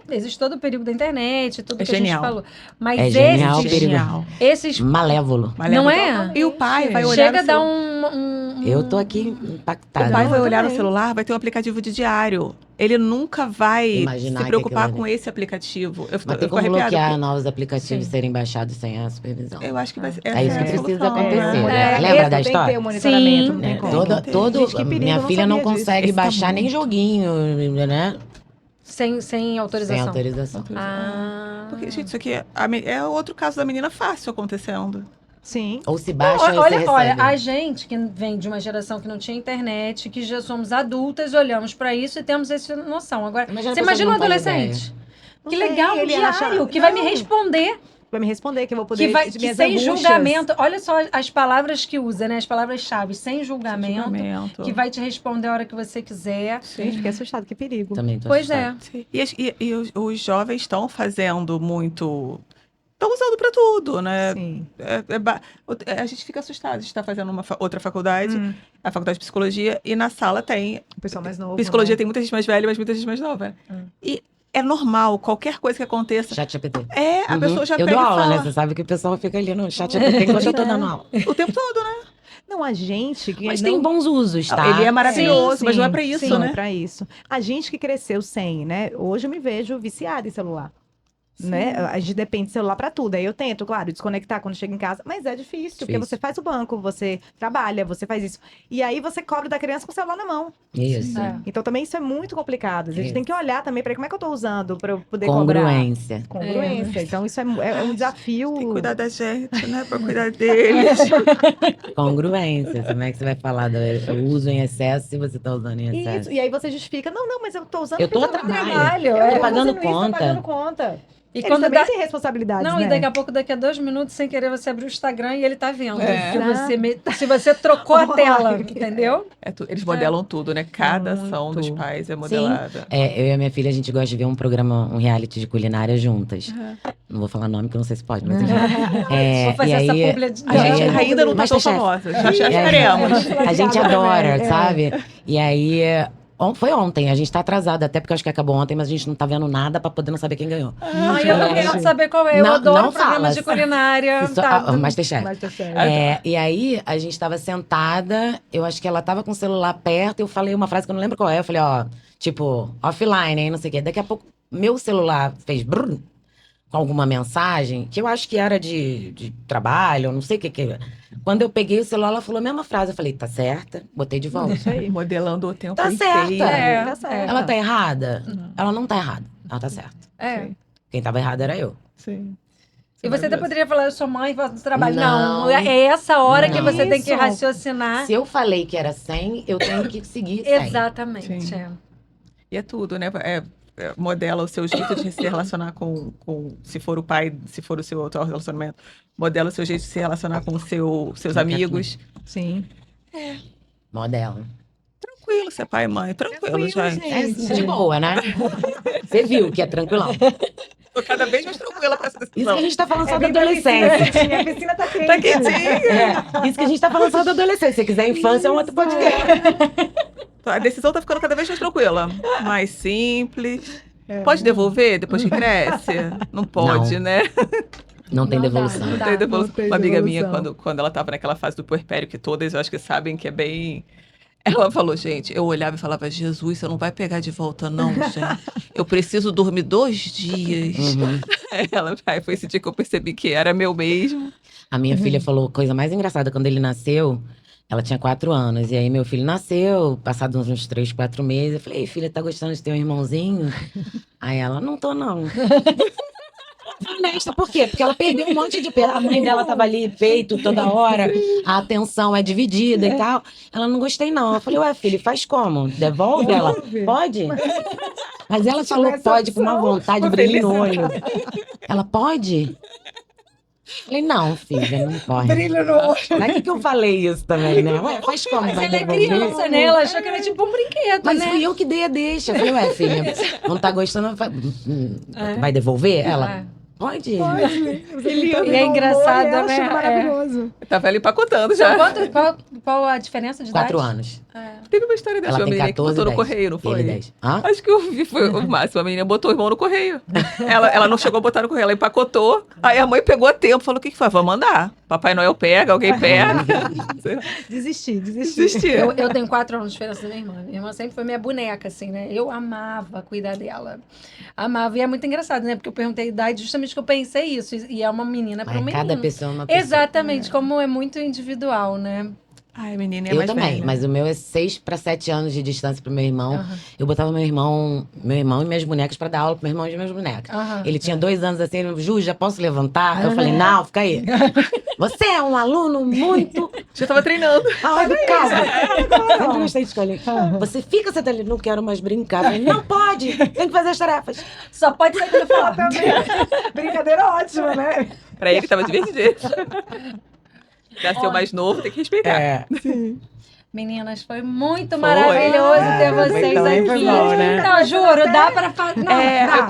existe todo o perigo da internet, tudo É que a gente genial. falou. Mas É genial, esses, perigo. Genial. esses, Malévolo. não é? E o pai vai olhar Chega a no dar celular. Eu tô aqui O impactada. pai Não, vai eu olhar no também. celular, vai ter um aplicativo de diário. Ele nunca vai Imaginar se que preocupar aquilo com ali- esse aplicativo. Eu fico Mas tem fico como arrepiada. bloquear porque novos aplicativos Sim. serem baixados sem a supervisão. Eu acho que vai ser. É isso que essa a precisa solução, acontecer, né? né? Lembra da Tem que história? ter o monitoramento, não Sim. tem Né? como. Gente, que perigo, Minha eu não filha não sabia disso. consegue Esse tá baixar nem muito. joguinho, né? Sem autorização. Sem autorização. Ah. Porque, gente, isso aqui é outro caso da menina fácil acontecendo. Sim. Ou se Não, baixa ou você olha, recebe. a gente que vem de uma geração que não tinha internet, que já somos adultas, olhamos para isso e temos essa noção. Agora, Imagina a você pessoa imagina um que não faz adolescente? Não Que tem, legal, um ele diário, acha- que vai me Não. responder, Vai me responder que eu vou poder. que minhas sem angústias. julgamento. Olha só as palavras que usa, né? As palavras-chave, sem julgamento, Julgamento. que vai te responder a hora que você quiser. Gente, fiquei assustado, que perigo. Também tô Pois assustada. é. Sim. E os jovens estão fazendo muito. Estão usando para tudo, né? Sim. A gente fica assustado. A gente está fazendo outra faculdade, a faculdade de psicologia, e na sala tem. O pessoal mais novo. Psicologia né? tem muita gente mais velha, mas muita gente mais nova. E é normal, qualquer coisa que aconteça. Chat GPT. A pessoa já Eu pega dou e aula, fala né? Você sabe que o pessoal fica ali no chat GPT enquanto eu tô dando aula. o tempo todo, né? Não, a gente. Que Mas não... tem bons usos, tá? Ele é maravilhoso, Sim, mas não é sim, para isso, sim, né? Não é pra isso. A gente que cresceu sem, né? Hoje eu me vejo viciada em celular. né? A gente depende do celular pra tudo. Aí eu tento, claro, desconectar quando chego em casa, mas é difícil, porque você faz o banco, você trabalha, você faz isso. E aí você cobra da criança com o celular na mão. Isso. É. Então também isso é muito complicado. A gente Isso. tem que olhar também para como é que eu tô usando para eu poder cobrar. Congruência. Congruência. Então isso é um desafio. Tem que cuidar da gente, né? Pra cuidar deles. Congruência. Como é que você vai falar eu uso em excesso se você tá usando em excesso? Isso. E aí você justifica, não, mas eu tô usando Eu tô a porque trabalho. eu Eu tô tô pagando fazendo isso, tô conta. pagando conta. E Eles quando também dá... têm responsabilidades, Não, né? e daqui a pouco, daqui a 2 minutos, sem querer, você abriu o Instagram e ele tá vendo. É. Se você trocou a tela, Olha. entendeu? Eles modelam tudo, né? Cada ação dos Muito. pais é modelada. Eu e a minha filha, a gente gosta de ver um programa, um reality de culinária juntas. Não vou falar nome, que eu não sei se pode, mas enfim. Vou fazer e essa aí, publi de... A gente aí- ainda não tá tão Masterchef. famosa. Já E aí- estaremos. A gente adora, É. sabe? E aí, foi ontem, a gente tá atrasada, até porque eu acho que acabou ontem, mas a gente não tá vendo nada pra poder não saber quem ganhou. Ai, eu tô querendo saber qual é. Eu Não- adoro não programas de fala. culinária. Isso- Tá. o Masterchef. Masterchef. E aí, a gente tava sentada, eu acho que ela tava com o celular perto, eu falei uma frase que eu não lembro qual é, eu falei, tipo, offline, hein, não sei o quê. Daqui a pouco, meu celular fez brrr, com alguma mensagem, que eu acho que era de trabalho, eu não sei o que que... Quando eu peguei o celular, ela falou a mesma frase, eu falei, tá certa, botei de volta. Isso aí. Modelando o tempo Tá inteiro. certa. É, Tá certo. Ela tá errada? Ela não tá errada, ela tá certa. É. Quem tava errado era eu. Sim. E você até poderia falar, eu sou mãe, faço do trabalho. Não, Não. é essa hora que Não. você tem que Isso. raciocinar. Se eu falei que era 100, eu tenho que seguir 100. Exatamente. Sim. É. E é tudo, né? Modela o seu jeito de se relacionar com, se for o pai, se for o seu atual relacionamento. Modela o seu jeito de se relacionar com seus amigos. Sim. Modelo. Tranquilo, ser pai e mãe. Tranquilo, gente. De boa, né? Você viu que é tranquilão. Tô cada vez mais tranquila com essa Isso que decisão. a gente tá falando só da bem pra adolescência. piscina, a piscina tá quente. Tá quietinha. Isso que a gente tá falando só da adolescência. Se quiser infância, é um outro podcast. A decisão tá ficando cada vez mais tranquila. Mais simples. Pode devolver depois que cresce? Não pode, Não. né? Não tem Não dá, devolução. não dá. Tem devolução. tem Uma amiga minha, devolução. quando ela tava naquela fase do puerpério, que todas eu acho que sabem que é bem. Ela falou, gente, eu olhava e falava, Jesus, você não vai pegar de volta, não, gente. Eu preciso dormir 2 dias. Uhum. Aí foi esse dia que eu percebi que era meu mesmo. A minha filha falou a coisa mais engraçada. Quando ele nasceu, ela tinha 4 anos. E aí meu filho nasceu, passados uns 3, 4 meses. Eu falei, filha, tá gostando de ter um irmãozinho? Aí ela, não tô não. Honesta, por quê? Porque ela perdeu um monte de peso. A mãe dela tava ali, peito toda hora, a atenção é dividida e tal. Ela, não gostei não. Eu falei, ué, filho, faz como? Devolve? Ela, pode? Mas ela falou pode com uma vontade, brilho no olho. Ela, pode? Falei, não, filha, não pode. Brilho no olho. Mas que eu falei isso também, né? Ué, faz como? Mas Vai ela é devolver? criança, né? Ela achou que era tipo um brinquedo, Mas né? fui eu que dei a deixa. Eu falei, ué, filha, não tá gostando? Vai devolver? Ela, pode. E é engraçado, né? É. Maravilhoso. Tava ali empacotando já. Qual a diferença de idade? 4 anos. Teve uma história dessa, Ela uma tem menina que 14, botou no 10. correio, não foi? Ele 10. Hã? Acho que eu vi, foi o máximo. A menina botou o irmão no correio. Ela não chegou a botar no correio, ela empacotou. Aí a mãe pegou a tempo, falou: o que foi? Vou mandar. Papai Noel pega, alguém pega. Desistir. Desistiu. Eu tenho 4 anos de diferença da minha irmã. Minha irmã sempre foi minha boneca, assim, né? Eu amava cuidar dela. Amava. E é muito engraçado, né? Porque eu perguntei a idade justamente que eu pensei isso. E é uma menina para um Mas menino. cada pessoa é uma pessoa. Exatamente, como é muito individual, né? Ai, menina, é Eu mais também, velha. mas o meu é 6 para 7 anos de distância pro meu irmão. Aham. Eu botava meu irmão e minhas bonecas pra dar aula pro meu irmão e minhas bonecas. Aham. Ele tinha 2 anos assim, ele, Ju, já posso levantar? Eu falei, não, fica aí. Você é um aluno muito Já tava treinando. educado. Sempre gostei de escolher. Você fica sentado ali, não quero mais brincar. Eu falei, não pode, tem que fazer as tarefas. Só pode sair quando eu falar. Brincadeira ótima, né? Pra ele tava divertido. Nasceu mais novo, tem que respeitar. É. Meninas, foi muito Foi. maravilhoso ter Foi vocês também, aqui. foi bom, né? Não, juro, dá pra fazer.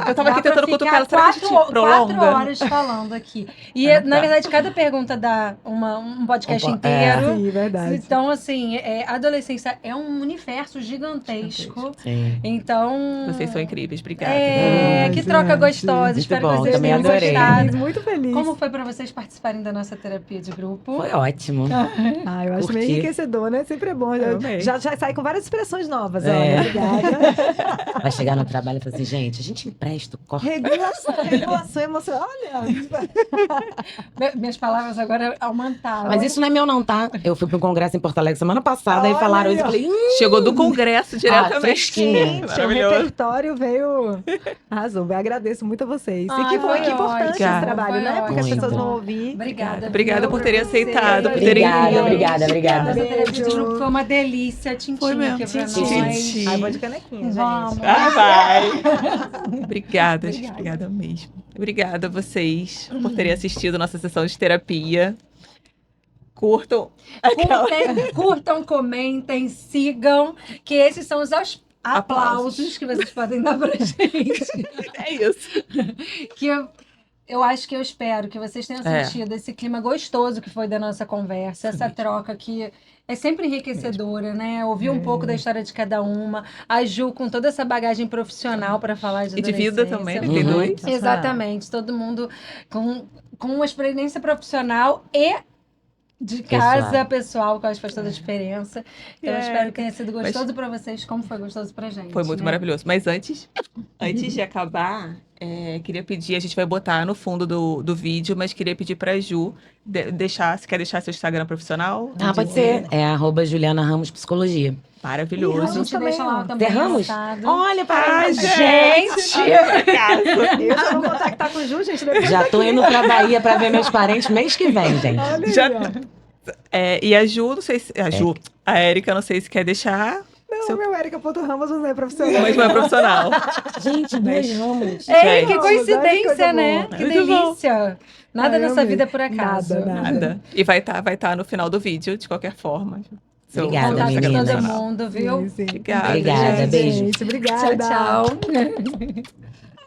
Eu tava aqui tentando cutucar ela, será que a gente prolonga? 4 horas falando aqui. E, Ah, na tá. verdade, cada pergunta dá um podcast É. inteiro. Sim, verdade. Então, assim, a adolescência é um universo gigantesco. Sim. Então. Vocês são incríveis, obrigada. Ai, Que troca gente. gostosa. Muito Espero bom, que vocês também tenham adorei. gostado. Muito feliz. Como foi pra vocês participarem da nossa terapia de grupo? Foi ótimo. Ah, eu acho meio Curti. enriquecedor, né? Sempre sempre é bom. Eu amei. Já sai com várias expressões novas. É. Olha, obrigada. Vai chegar no trabalho e falar assim, gente, a gente empresta o corpo. Regulação emocional. Olha. Minhas palavras agora aumentaram. Mas isso não é meu não, tá? Eu fui para um congresso em Porto Alegre semana passada e Olha falaram aí, isso. Eu ó. falei, Chegou do congresso diretamente. fresquinha. Gente, o Maravilhoso. repertório veio. Arrasou. Eu agradeço muito a vocês. E Ai, que foi importante ótimo. esse trabalho, Foi né? Porque as ótimo. pessoas vão ouvir. Obrigada. Obrigada viu, por terem pra você. aceitado, por terem Obrigada, vindo. obrigada. Foi uma delícia, tintim Foi mesmo, aqui pra tintim. nós. Tintim. Ai, vou de canequinha, gente. Vamos. Ah, vai. Obrigada, gente. Obrigada. Obrigada mesmo. Obrigada a vocês por terem assistido nossa sessão de terapia. Curtam. Curtam, comentem, sigam, que esses são os aplausos que vocês podem dar pra gente. É isso. Que eu acho que eu espero que vocês tenham É. sentido esse clima gostoso que foi da nossa conversa, essa troca que é sempre enriquecedora, né? Ouvir um pouco da história de cada uma, a Ju com toda essa bagagem profissional para falar de E de vida adolescência. também, né? Tem Uhum. dois. Exatamente, todo mundo com uma experiência profissional e de casa pessoal, que eu acho que faz toda a diferença. Então, eu espero que tenha sido gostoso para vocês, como foi gostoso pra gente. Foi muito né? maravilhoso. Mas antes de acabar, queria pedir, a gente vai botar no fundo do vídeo, mas queria pedir pra Ju se quer deixar seu Instagram profissional? Ah, pode ser. É @JulianaRamosPsicologia. A Maravilhoso. gente também, deixa lá ó. também Derramos? anotado. Olha, para Ai, gente! Eu já vou contactar com o Ju, gente. Depois Já tô indo pra Bahia pra ver meus parentes mês que vem, gente. Olha aí, Já- ó. E a Ju, não sei se. A Érica, não sei se quer deixar, Não, Seu- meu Érica.Ramos não é profissional. mas não é profissional. Gente, dois ramos. Ei, que Gente. coincidência, Olha que coisa né? boa. Que Muito bom. delícia. Nada Ai, eu nessa amei. vida é por acaso. Nada, nada. Nada. E vai tá no final do vídeo, de qualquer forma. Obrigada, Contato de meninas. todo mundo, viu? Sim, sim. Obrigada. Obrigada, Gente, beijo. Obrigada. Tchau, tchau.